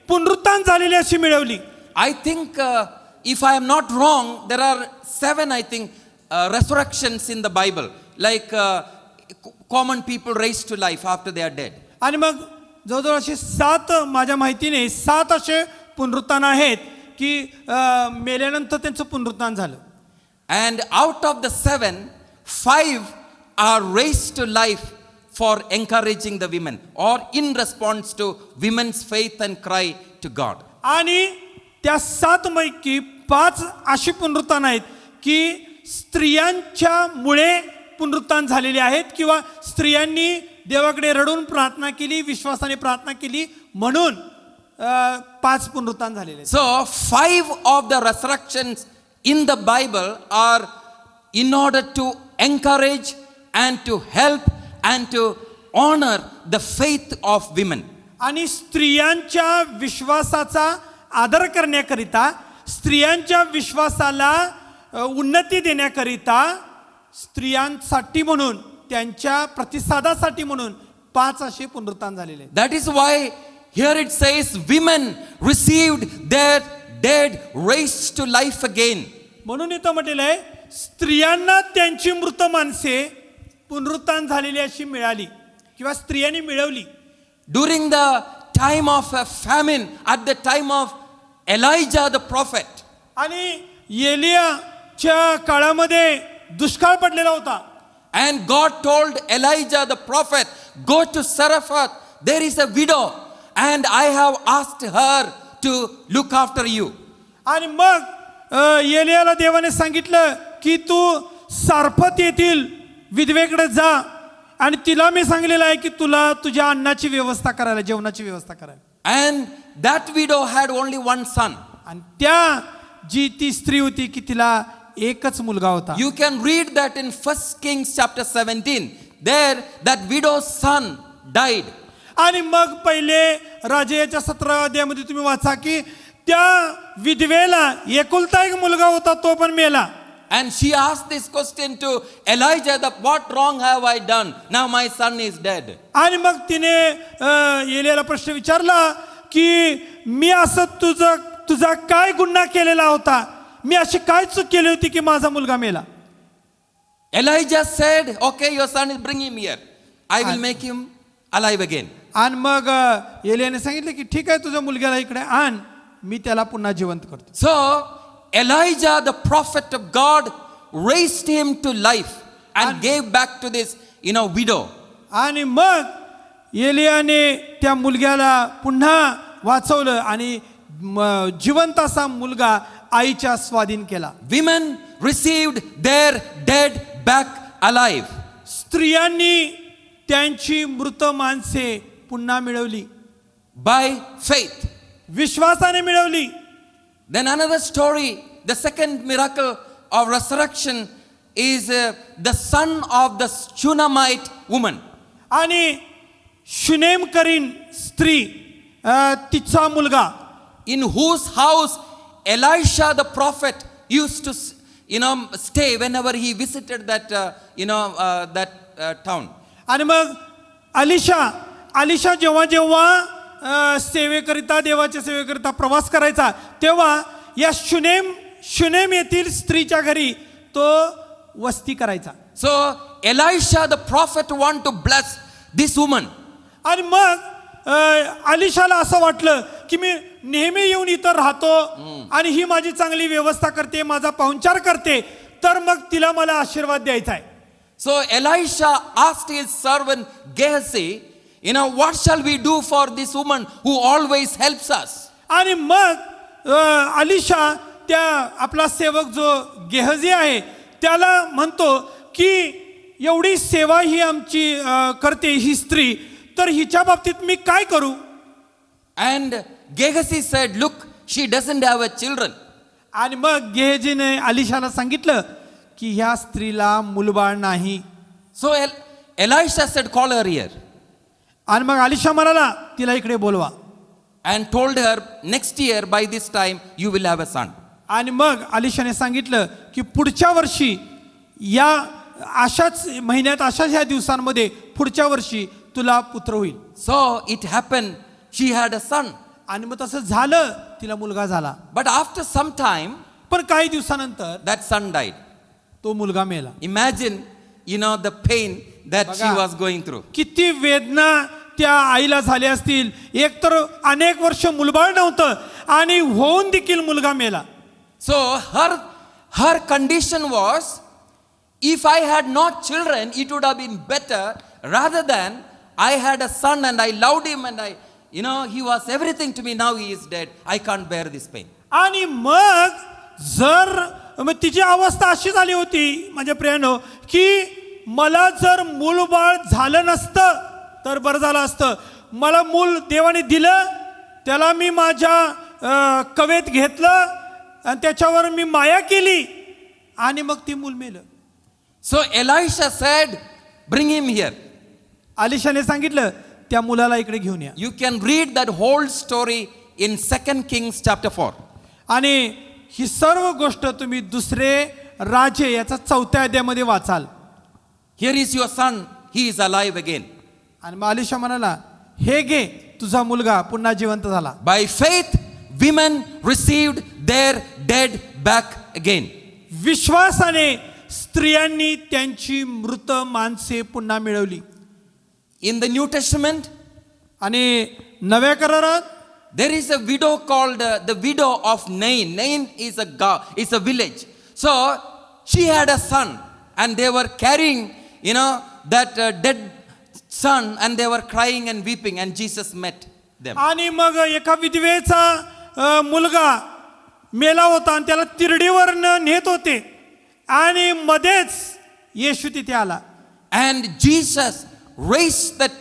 पुनरुत्थान झालेली अशी मिळवली. I think if I am not wrong, there are 7 resurrections in the Bible, like common people raised to life after they are dead. आणि मग जवळजवळ असे 7 माझ्या माहितीने 7 असे पुनरुत्थान आहेत की मेल्यानंतर त्यांचं पुनरुत्थान झालं. And out of the 7, 5 are raised to life for encouraging the women or in response to women's faith and cry to God. आणि त्या 7 पैकी 5 अशी पुनरुत्थान आहेत की स्त्रियांच्या मुळे पुनरुत्थान झालेले आहेत किंवा स्त्रियांनी देवाकडे रडून प्रार्थना केली, विश्वासाने प्रार्थना केली म्हणून 5 पुनरुत्थान झालेले आहेत. So 5 of the resurrections in the Bible are in order to encourage and to help and to honor the faith of women. आणि स्त्रियांच्या विश्वासाचा आदर करण्याकरिता, स्त्रियांच्या विश्वासाला उन्नती देण्याकरिता, स्त्रियांसाठी म्हणून, त्यांच्या प्रतिसादासाठी म्हणून 5 असे पुनरुत्थान झालेले आहेत. That is why here it says women received their dead raised to life again. म्हणून इथं म्हटलेलं आहे स्त्रियांना त्यांची मृत माणसे पुनरुत्थान झालेली अशी मिळाली किंवा स्त्रियांनी मिळवली. During the time of a famine, at the time of Elijah the prophet. आणि एलियाच्या काळामध्ये दुष्काळ पडलेला होता. And God told Elijah the prophet, go to Zarephath, there is a widow and I have asked her to look after you. आणि मग एलियाला देवाने सांगितलं की तू सारफत येथील विधवेकडे जा आणि तिला मी सांगितलेलं आहे की तुला तुझ्या अन्नाची व्यवस्था करायला, जेवणाची व्यवस्था करायला. And that widow had only one son. आणि त्या जी ती स्त्री होती की तिला एकच मुलगा होता. You can read that in 1 Kings chapter 17. There that widow's son died. आणि मग पहिले राजाच्या 17व्या अध्यायामध्ये तुम्ही वाचा की त्या विधवेला एकुलता एक मुलगा होता, तो पण मेला. And she asked this question to Elijah, that what wrong have I done? Now my son is dead. आणि मग तिने एलियाला प्रश्न विचारला की मी असं तुझा काय गुन्हा केलेला होता, मी अशी काय चूक केली होती की माझा मुलगा मेला. Elijah said, okay, your son is, bring him here. I will make him alive again. आणि मग एलियाने सांगितले की ठीक आहे, तुझ्या मुलग्याला इकडे आण, मी त्याला पुन्हा जिवंत करतो. So Elijah, the prophet of God, raised him to life and gave back to this, widow. आणि मग एलियाने त्या मुलग्याला पुन्हा वाचवलं आणि जिवंत असा मुलगा आईच्या स्वाधीन केला. Women received their dead back alive. स्त्रियांनी त्यांची मृत माणसे पुन्हा मिळवली, By faith. विश्वासाने मिळवली. Then another story, the second miracle of resurrection is the son of the Shunammite woman. आणि शुनेमकरीन स्त्री तिचा मुलगा, In whose house Elisha the prophet used to stay whenever he visited that that town. आणि मग अलिशा जेव्हा सेवेकरिता, देवाच्या सेवेकरिता प्रवास करायचा, तेव्हा या शुनेम येथील स्त्रीच्या घरी तो वस्ती करायचा. So Elisha the prophet want to bless this woman. आणि मग अलिशाला असं वाटलं की मी नेहमी येऊन इथं राहतो आणि ही माझी चांगली व्यवस्था करते, माझा पाहुणचार करते, तर मग तिला मला आशीर्वाद द्यायचा आहे. So Elisha asked his servant Gehazi, what shall we do for this woman who always helps us? आणि मग अलिशा त्या आपला सेवक जो गेहजी आहे त्याला म्हणतो की एवढी सेवा ही आमची करते ही स्त्री, तर हिच्या बाबतीत मी काय करू. And Gehazi said, look, she doesn't have a children. आणि मग गेहजीने अलिशाला सांगितलं की ह्या स्त्रीला मुलबाळ नाही. So Elisha said, call her here. आणि मग अलिशा म्हणाला तिला इकडे बोलवा. And told her, next year by this time you will have a son. आणि मग अलिशाने सांगितलं की पुढच्या वर्षी या अशाच महिन्यात, अशाच ह्या दिवसांमध्ये पुढच्या वर्षी तुला पुत्र होईल. So it happened, she had a son. आणि मग तसं झालं, तिला मुलगा झाला. But after some time, पण काही दिवसानंतर that son died. तो मुलगा मेला. Imagine, the pain that she was going through. किती वेदना त्या आईला झाल्या असतील. एक तर अनेक वर्ष मुलबाळ नव्हतं आणि होऊन देखील मुलगा मेला. So her condition was, if I had not children, it would have been better rather than I had a son and I loved him and he was everything to me. Now he is dead. I can't bear this pain. आणि मग तिची अवस्था अशी झाली होती माझ्या प्रियानो की मला जर मूलबाळ झालं नसतं तर बरं झालं असतं. मला मूल देवाने दिलं, त्याला मी माझ्या कवेत घेतलं आणि त्याच्यावर मी माया केली आणि मग ती मूल मेलं. So Elisha said, bring him here. अलिशाने सांगितलं त्या मुलाला इकडे घेऊन या. You can read that whole story in 2 Kings chapter 4. आणि ही सर्व गोष्ट तुम्ही दुसरे राजे याचा 4थ्या अध्यायामध्ये वाचाल. Here is your son, he is alive again. आणि मग अलिशा म्हणाला, हे घे तुझा मुलगा पुन्हा जिवंत झाला. By faith, women received their dead back again. विश्वासाने स्त्रियांनी त्यांची मृत माणसे पुन्हा मिळवली. In the New Testament, आणि नव्या करारात there is a widow called the widow of Nain. Nain is a village. So she had a son and they were carrying that dead son and they were crying and weeping and Jesus met them. आणि मग एका विधवेचा मुलगा मेला होता आणि त्याला तिरडीवरनं नेत होते आणि मध्येच येशू तिथे आला And Jesus raised that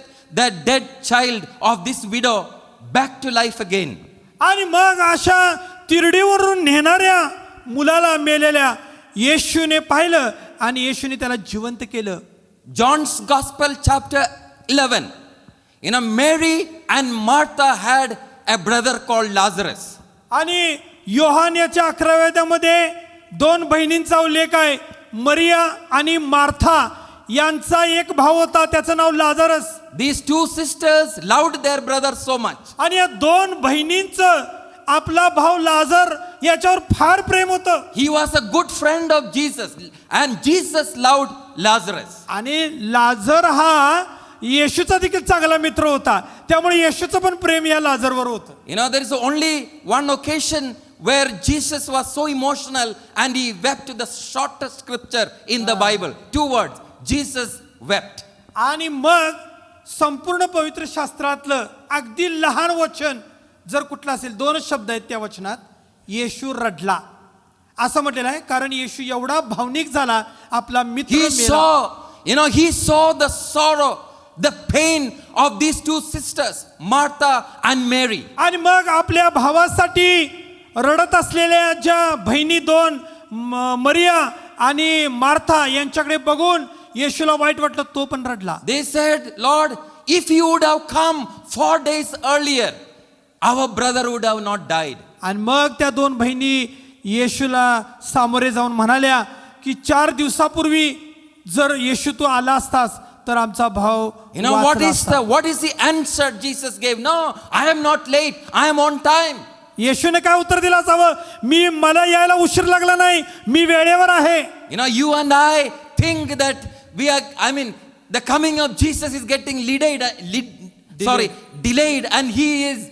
dead child of this widow back to life again. आणि मग अशा तिरडीवरून नेणाऱ्या मुलाला मेलेल्या येशूने पाहिलं आणि येशूने त्याला जिवंत केलं. John's Gospel chapter 11. Mary and Martha had a brother called Lazarus. आणि योहान्याच्या 11व्या अध्यायामध्ये दोन बहिणींचा उल्लेख आहे. मरिया आणि मार्था यांचा एक भाऊ होता, त्याचं नाव लाजारस. These two sisters loved their brother so much. आणि या दोन बहिणींचं आपला भाऊ लाजर याच्यावर फार प्रेम होतं. He was a good friend of Jesus and Jesus loved Lazarus. आणि लाजर हा येशूचा देखील चांगला मित्र होता, त्यामुळे येशूचं पण प्रेम या लाजरवर होतं. There is only one occasion where Jesus was so emotional and he wept. The shortest scripture in the Bible, 2 words, Jesus wept. आणि मग संपूर्ण पवित्र शास्त्रातलं अगदी लहान वचन जर कुठलं असेल, 2 शब्द आहेत त्या वचनात, येशू रडला असं म्हटलेलं आहे. कारण येशू एवढा भावनिक झाला, आपला मित्र He मेला. he saw the sorrow, the pain of these two sisters, Martha and Mary. आणि मग आपल्या भावासाठी रडत असलेल्या ज्या बहिणी दोन मरिया आणि मार्था यांच्याकडे बघून येशूला वाईट वाटलं, तो पण रडला. They said, Lord, if you would have come 4 days earlier, our brother would have not died. आणि मग त्या दोन बहिणी येशूला सामोरे जाऊन म्हणाल्या की 4 दिवसापूर्वी जर येशू तू आला असतास तर आमचा भाव वाचला असता. what is the answer Jesus gave? No, I am not late. I am on time. येशूने काय उत्तर दिलं असावं? मला यायला उशीर लागला नाही, मी वेळेवर आहे. You and I think that the coming of Jesus is getting delayed, and he is,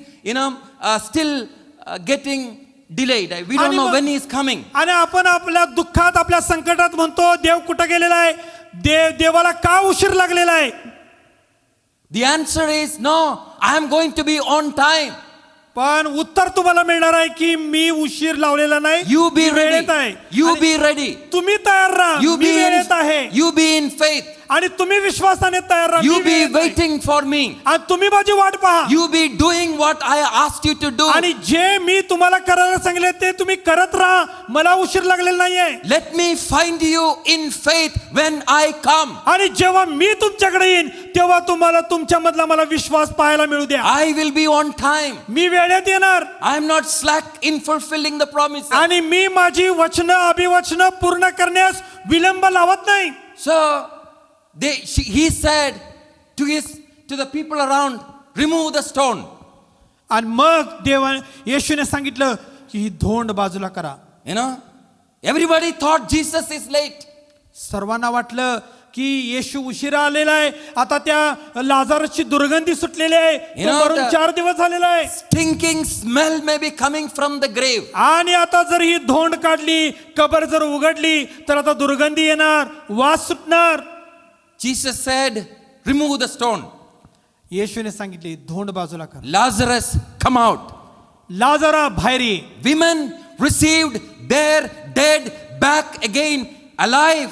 still getting delayed. We don't know when he is coming. आणि आपण आपल्या दुःखात, आपल्या संकटात म्हणतो देव कुठे गेलेला आहे, देवाला का उशीर लागलेला आहे? The answer is no, I am going to be on time. पण उत्तर तुम्हाला मिळणार आहे की मी उशीर लावलेला नाही. You be वेळेत ready. आहे. You be ready. तुम्ही तयार राहा. You मी be वेळेत आहे. You be in faith. आणि तुम्ही विश्वासाने तयार राहा. You मी be वेळेत आहे. waiting for me. आणि तुम्ही माझी वाट पहा. You be doing what I asked you to do. आणि जे मी तुम्हाला करायला सांगितले ते तुम्ही करत राहा. मला उशीर लागलेला नाहीये. Let me find you in faith when I come. आणि जेव्हा मी तुमच्याकडे येईन तेव्हा तुम्हाला तुमच्यामधला मला विश्वास पाहायला मिळू द्या. I will be on time. मी वेळेत येणार. I am not slack in fulfilling the promise. आणि मी माझी वचनं अभिवचनं पूर्ण करण्यास विलंब लावत नाही. So he said to the people around, remove the stone. आणि मग येशूने सांगितलं की ही धोंड बाजूला करा. Everybody thought Jesus is late. सर्वांना वाटलं की येशू उशिरा आलेला आहे. आता त्या लाजारसची दुर्गंधी सुटलेली आहे. तो मरून 4 दिवस झालेला आहे. Stinking smell may be coming from the grave. आणि आता जर ही धोंड काढली, कबर जर उघडली तर आता दुर्गंधी येणार, वास सुटणार. Jesus said, remove the stone. येशूने सांगितले धोंड बाजूला कर. Lazarus, come out. लाजरा बाहेर ये. Women received their dead back again alive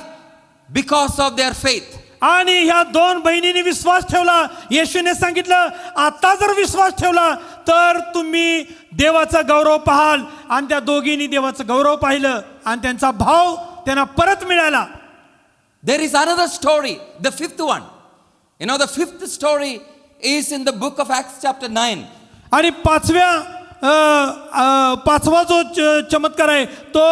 because of their faith. आणि ह्या दोन बहिणींनी विश्वास ठेवला. येशूने सांगितलं आता जर विश्वास ठेवला तर तुम्ही देवाचा गौरव पाहाल. आणि त्या दोघींनी देवाचा गौरव पाहिलं आणि त्यांचा भाव त्यांना परत मिळाला. There is another story, the 5th one. The 5th story is in the book of Acts chapter 9. आणि पाचवा जो चमत्कार आहे तो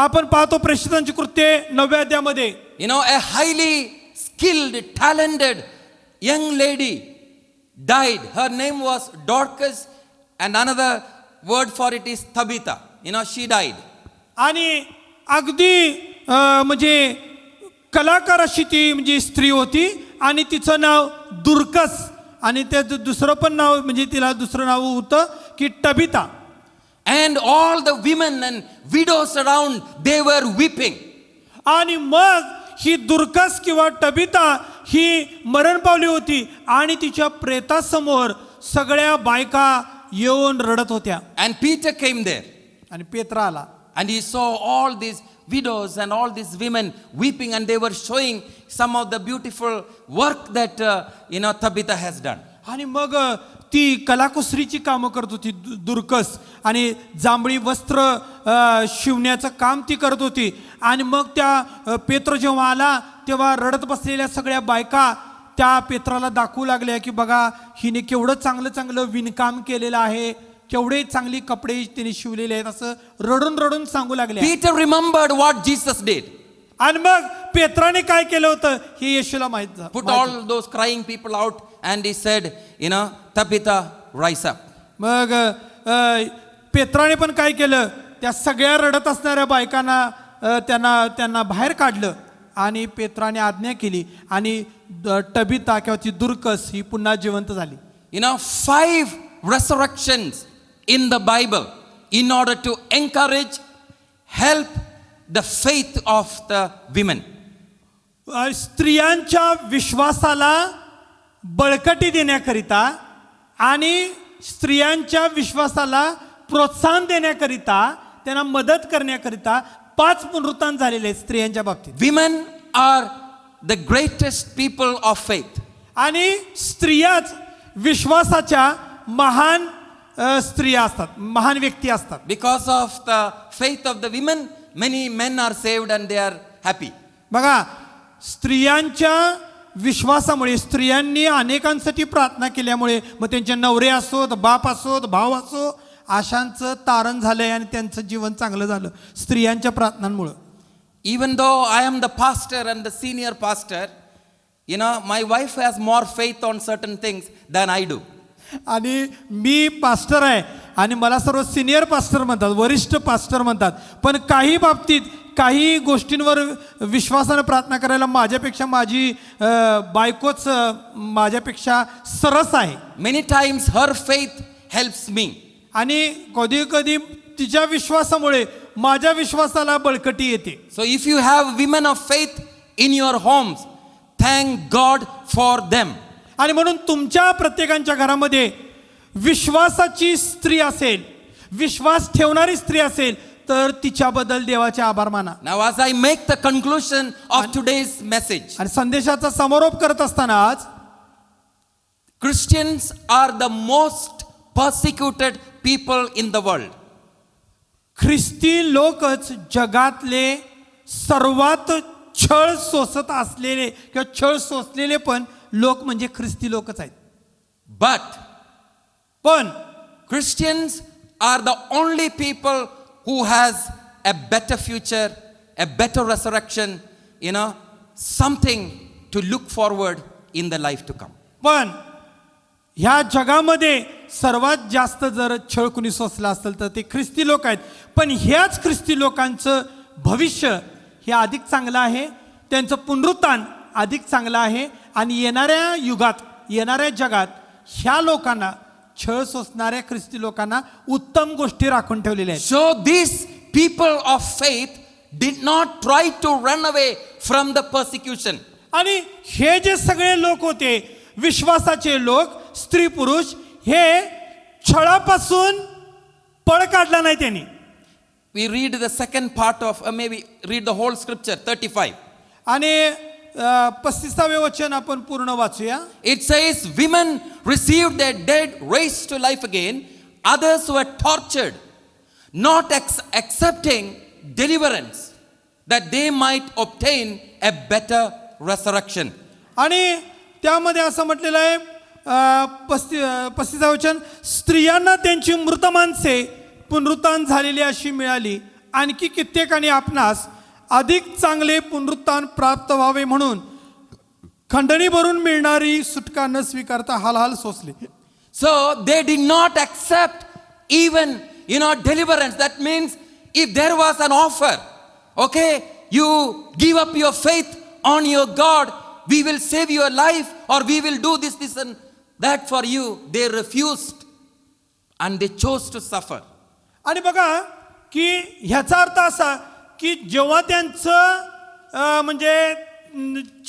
आपण पाहतो प्रेषितांची कृत्ये 9व्या अध्यायामध्ये. A highly skilled, talented young lady died. Her name was Dorcas, and another word for it is Tabitha. She died. आणि अगदी म्हणजे कलाकार अशी ती म्हणजे स्त्री होती आणि तिचं नाव दुर्कस आणि त्याचं दुसरं पण नाव म्हणजे तिला दुसरं नाव होतं की टबिता. And all the women and widows around, they were weeping. आणि मग ही दुर्कस किंवा टबिता ही मरण पावली होती आणि तिच्या प्रेतासमोर सगळ्या बायका येऊन रडत होत्या. And Peter came there. आणि पेत्रा आला And he saw all these widows and all these women weeping, and they were showing some of the beautiful work that Tabitha has done. आणि मग ती कलाकुसरीची कामं करत होती दुर्कस आणि जांभळी वस्त्र शिवण्याचं काम ती करत होती. आणि मग त्या पेत्र जेव्हा आला तेव्हा रडत बसलेल्या सगळ्या बायका त्या पेत्राला दाखवू लागल्या की बघा हिने केवढं चांगलं चांगलं विणकाम केलेलं आहे, केवढे चांगली कपडे तिने शिवलेले आहेत असं रडून रडून सांगू लागले. Peter remembered what Jesus did. आणि मग पेत्राने काय केलं होतं हे येशूला माहित झालं. Put all those crying people out and he said, Tabitha, rise up. मग पेत्राने पण काय केलं त्या सगळ्या रडत असणाऱ्या बायकांना त्यांना बाहेर काढलं आणि पेत्राने आज्ञा केली आणि टबिता किंवा ती दुर्कस ही पुन्हा जिवंत झाली. 5 resurrections in the Bible in order to encourage, help the faith of the women. स्त्रियांच्या विश्वासाला बळकटी देण्याकरिता आणि स्त्रियांच्या विश्वासाला प्रोत्साहन देण्याकरिता त्यांना मदत करण्याकरिता 5 पुनरुत्थान झालेले आहेत स्त्रियांच्या बाबतीत. Women are the greatest people of faith. आणि स्त्रियाच विश्वासाच्या महान स्त्रिया असतात, महान व्यक्ती असतात. Because of the faith of the women, many men are saved and they are happy. बघा स्त्रियांच्या विश्वासामुळे स्त्रियांनी अनेकांसाठी प्रार्थना केल्यामुळे मग त्यांचे नवरे असोत, बाप असोत, भाव असो आशांचं तारण झालंय आणि त्यांचं जीवन चांगलं झालं स्त्रियांच्या प्रार्थनांमुळे. Even though I am the pastor and the senior pastor, my wife has more faith on certain things than I do. आणि मी पास्टर आहे आणि मला सर्व सिनियर पास्टर म्हणतात, वरिष्ठ पास्टर म्हणतात, पण काही बाबतीत काही गोष्टींवर विश्वासाने प्रार्थना करायला माझ्यापेक्षा माझी बायकोच माझ्यापेक्षा सरस आहे. Many times her faith helps me. आणि कधी कधी तिच्या विश्वासामुळे माझ्या विश्वासाला बळकटी येते. So if you have women of faith in your homes, thank God for them. आणि म्हणून तुमच्या प्रत्येकाच्या घरामध्ये विश्वासाची स्त्री असेल, विश्वास ठेवणारी स्त्री असेल तर तिच्याबद्दल देवाचे आभार माना. Now as I make the conclusion of today's message, आणि संदेशाचा समारोप करत असताना आज Christians are the most persecuted people in the world. ख्रिस्ती लोकच जगातले सर्वात छळ सोसत असलेले किंवा छळ सोसलेले पण लोक म्हणजे ख्रिस्ती लोकच आहेत. पण Christians are the only people who has a better future, a better resurrection, something to look forward in the life to come. पण ह्या जगामध्ये सर्वात जास्त जर छळ कुणी सोसला असेल तर ते ख्रिस्ती लोक आहेत. पण ह्याच ख्रिस्ती लोकांचं भविष्य हे अधिक चांगलं आहे, त्यांचं पुनरुत्थान अधिक चांगलं आहे आणि येणाऱ्या युगात येणाऱ्या जगात ह्या लोकांना छळ सोसणाऱ्या ख्रिस्ती लोकांना उत्तम गोष्टी राखून ठेवलेल्या आहेत. So these people of faith did not try to run away from the persecution. आणि हे जे सगळे लोक होते विश्वासाचे लोक स्त्री पुरुष हे छळापासून पळ काढला नाही त्यांनी. We read the second part of maybe read the whole scripture 35. आणि 35वें वचन आपण पूर्ण वाचूया. It says women received their dead raised to life again, others were tortured, not accepting deliverance that they might obtain a better resurrection. आणि त्यामध्ये असं म्हटलेलं आहे 35वें वचन, स्त्रियांना त्यांची मृत माणसे पुनरुत्थान झालेली अशी मिळाली, आणखी कित्येकाने आपणास अधिक चांगले पुनरुत्थान प्राप्त व्हावे म्हणून खंडणी भरून मिळणारी सुटका न स्वीकारता हाल सोसले. So they did not accept even deliverance. That means if there was an offer, okay, you give up your faith on your God, we will save your life or we will do this and that for you, they refused and they chose to suffer. आणि बघा की ह्याचा अर्थ असा की जेव्हा त्यांचं म्हणजे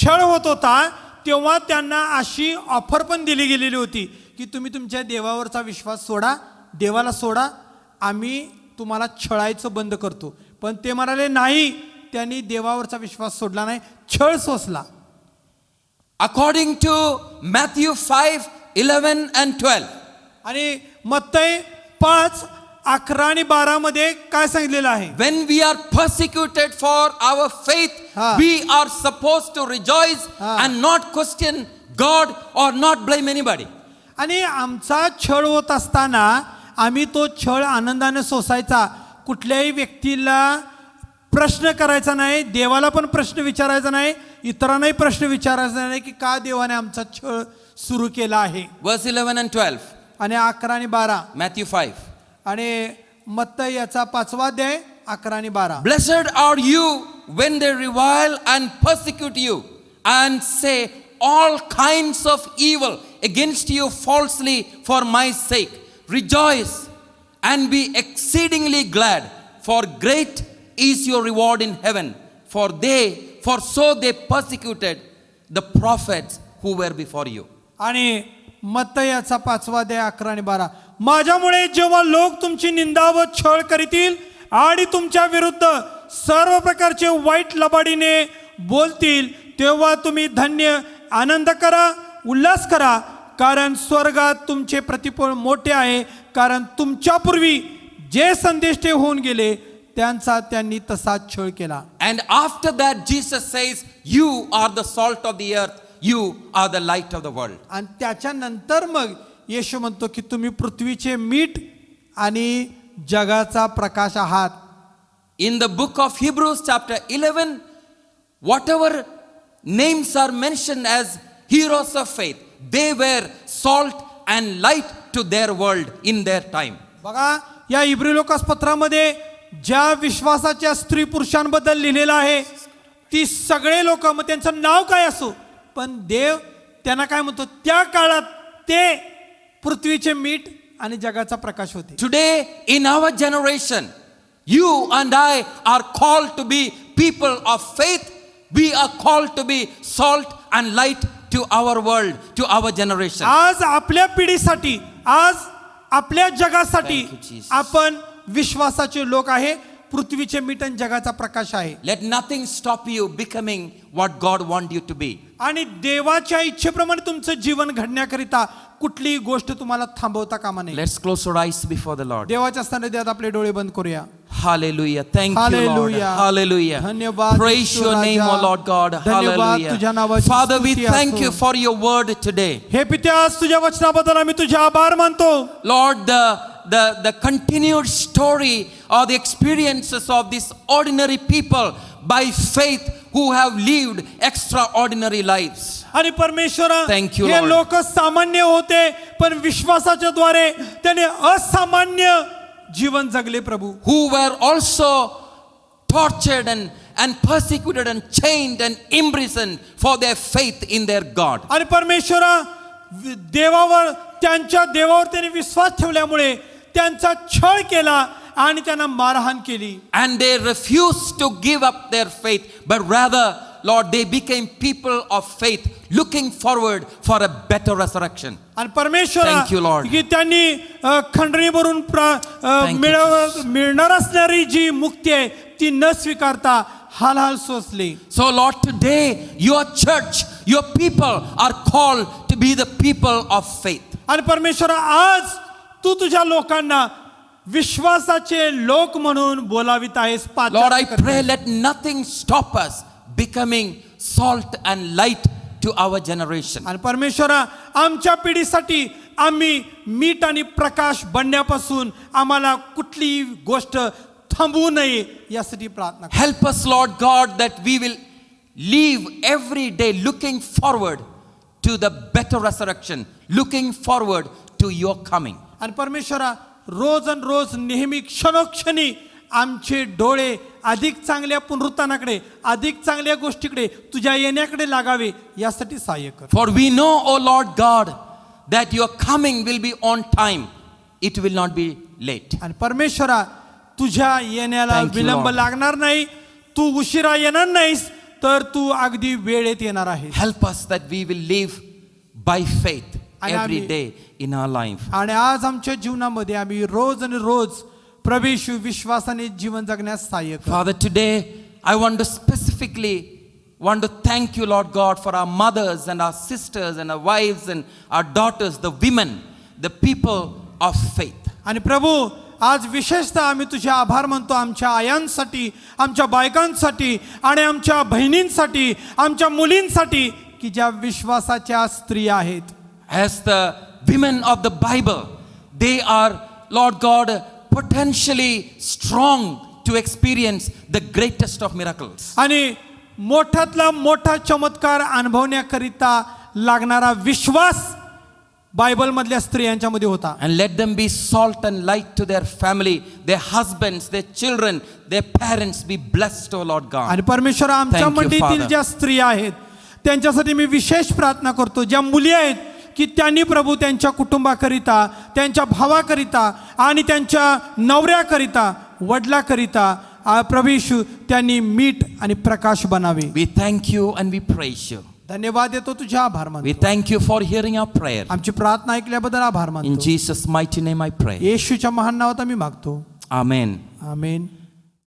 छळ होत होता तेव्हा त्यांना अशी ऑफर पण दिली गेलेली होती की तुम्ही तुमच्या देवावरचा विश्वास सोडा, देवाला सोडा, आम्ही तुम्हाला छळायचं बंद करतो. पण ते म्हणाले नाही, त्यांनी देवावरचा विश्वास सोडला नाही, छळ सोसला. According to Matthew 5, 11 and 12. आणि मत्तई 5, 11 आणि 12 मध्ये काय सांगितलेलं आहे? When we are persecuted for our faith, Ha. we are supposed to rejoice Ha. and not question God or not blame anybody. आणि आमचा छळ होत असताना आम्ही तो छळ आनंदाने सोसायचा. कुठल्याही व्यक्तीला प्रश्न करायचा नाही, देवाला पण प्रश्न विचारायचा नाही, इतरांनाही प्रश्न विचारायचा नाही की का देवाने आमचा छळ सुरू केला आहे. Verse 11 and 12. आणि 11 आणि 12 Matthew 5. आणि मत्तई याचा 5वा अध्याय 11 आणि 12. Blessed are you when they revile and persecute you and say all kinds of evil against you falsely for my sake. Rejoice and be exceedingly glad, for great is your reward in heaven. For so they persecuted the prophets who were before you. आणि मत्तई याचा 5वा अध्याय 11 आणि 12. माझ्यामुळे जेव्हा लोक तुमची निंदा व छळ करीतील आणि तुमच्या विरुद्ध सर्व प्रकारचे वाईट लबाडीने बोलतील, तेव्हा तुम्ही धन्य आनंद करा, उल्हास करा, कारण स्वर्गात तुमचे प्रतिफळ मोठे आहे. कारण तुमच्यापूर्वी जे संदेष्टे होऊन गेले त्यांचा त्यांनी तसाच छळ केला. And after that Jesus says, you are the salt of the earth, you are the light of the world. आणि त्याच्यानंतर मग येशू म्हणतो की तुम्ही पृथ्वीचे मीठ आणि जगाचा प्रकाश आहात. In the book of Hebrews chapter 11, whatever names are mentioned as heroes of faith, they were salt and light to their world in their time. बघा, या इब्री लोकासपत्रामध्ये ज्या विश्वासाच्या स्त्री पुरुषांबद्दल लिहिलेलं आहे ती सगळे लोक, मग त्यांचं नाव काय असो, पण देव त्यांना काय म्हणतो, त्या काळात ते पृथ्वीचे मीठ आणि जगाचा प्रकाश होते. Today in our generation, you and I are called to be people of faith. We are called to be salt and light to our world, to our generation. आज आपल्या पिढीसाठी, आज आपल्या जगासाठी Thank you, Jesus. आपण विश्वासाचे लोक आहे, पृथ्वीचे मीठ आणि जगाचा प्रकाश आहे. Let nothing stop you becoming what God wants you to be. आणि देवाच्या इच्छेप्रमाणे तुमचं जीवन घडण्याकरिता कुठलीही गोष्ट तुम्हाला थांबवता कामा नये. Let's close our eyes before the Lord. देवाच्या सान्निध्यात आपले डोळे बंद करूया. Hallelujah. Thank you, Lord. Hallelujah. Hallelujah. धन्यवाद Praise Ishu your name, Raja. O Lord God. धन्यवाद तुझ्या नावाची Father, we स्तुती thank असो. you for your word today. हे पित्या, आज तुझ्या वचनाबद्दल आम्ही तुझे आभार मानतो. Lord, the continued story or the experiences of these ordinary people by faith who have lived extraordinary lives. आणि परमेश्वरा, Thank you, हे Lord. लोक सामान्य होते पण विश्वासाच्या द्वारे त्याने असामान्य जीवन जगले प्रभू. Who were also tortured and persecuted and chained and imprisoned for their faith in their God. आणि परमेश्वरा, देवावर, त्यांच्या देवावर त्यांनी विश्वास ठेवल्यामुळे त्यांचा छळ केला आणि त्यांना मारहाण केली. And they refused to give up their faith, but rather, Lord, they became people of faith, looking forward for a better resurrection. आणि परमेश्वरा, Thank you, Lord. की त्यांनी खंडणी भरून Thank you, मिळणार असणारी जी मुक्ती आहे ती न स्वीकारता हाल socially. So, Lord, today, your church, your people are called to be the people of faith. आणि परमेश्वरा, आज तू तुझ्या लोकांना विश्वासाचे लोक म्हणून बोलावित आहेस. Lord, I pray, let nothing stop us becoming salt and light to our generation. आणि परमेश्वरा, आमच्या पिढीसाठी आम्ही मीठ आणि प्रकाश बनण्यापासून आम्हाला कुठलीही गोष्ट थांबवू नये यासाठी प्रार्थना कर. Help us, Lord God, that we will live every day looking forward to the better resurrection, looking forward to your coming. आणि परमेश्वरा, रोज आणि रोज नेहमी क्षणोक्षणी आमचे डोळे अधिक चांगल्या पुनरुत्थानाकडे, अधिक चांगल्या गोष्टीकडे, तुझ्या येण्याकडे लागावे यासाठी सहाय्य कर. For we know, O Lord God, that your coming will be on time. It will not be late. आणि परमेश्वरा, तुझ्या येण्याला Thank you, विलंब Lord. लागणार नाही. तू उशिरा येणार नाहीस, तर तू अगदी वेळेत येणार आहेस. Help us that we will live by faith आणि every आम्ही- day in our life. आणि आज आमच्या जीवनामध्ये आम्ही रोज आणि रोज प्रभू येशू विश्वासाने जीवन जगण्यास सहाय्य कर. Father, today I want to specifically want to thank you, Lord God, for our mothers and our sisters and our wives and our daughters, the women, the people of faith. आणि प्रभू आज विशेषतः आम्ही तुझे आभार मानतो आमच्या आयांसाठी, आमच्या बायकांसाठी आणि आमच्या बहिणींसाठी, आमच्या मुलींसाठी की ज्या विश्वासाच्या स्त्रिया आहेत. As the women of the Bible, they are, Lord God, potentially strong to experience the greatest of miracles. आणि मोठ्यातला मोठा चमत्कार अनुभवण्याकरिता लागणारा विश्वास बायबल मधल्या स्त्रियांच्यामध्ये होता. And let them be salt and light to their family, their husbands, their children, their parents. Be blessed, O Lord God. आणि परमेश्वर आमच्या Thank you, मंडळीतील Father. ज्या स्त्रिया आहेत त्यांच्यासाठी मी विशेष प्रार्थना करतो. ज्या मुली आहेत की त्यांनी प्रभू त्यांच्या कुटुंबाकरिता, त्यांच्या भावाकरिता आणि त्यांच्या नवऱ्याकरिता, वडिलाकरिता प्रभू येशू त्यांनी मीठ आणि प्रकाश बनावे. We thank you and we praise you. धन्यवाद देतो, तुझे आभार We मानतो. thank you for hearing our prayer. आमची प्रार्थना ऐकल्याबद्दल आभार In मानतो. Jesus' mighty name I pray. येशूच्या महान नावात आम्ही मागतो. Amen. आमेन.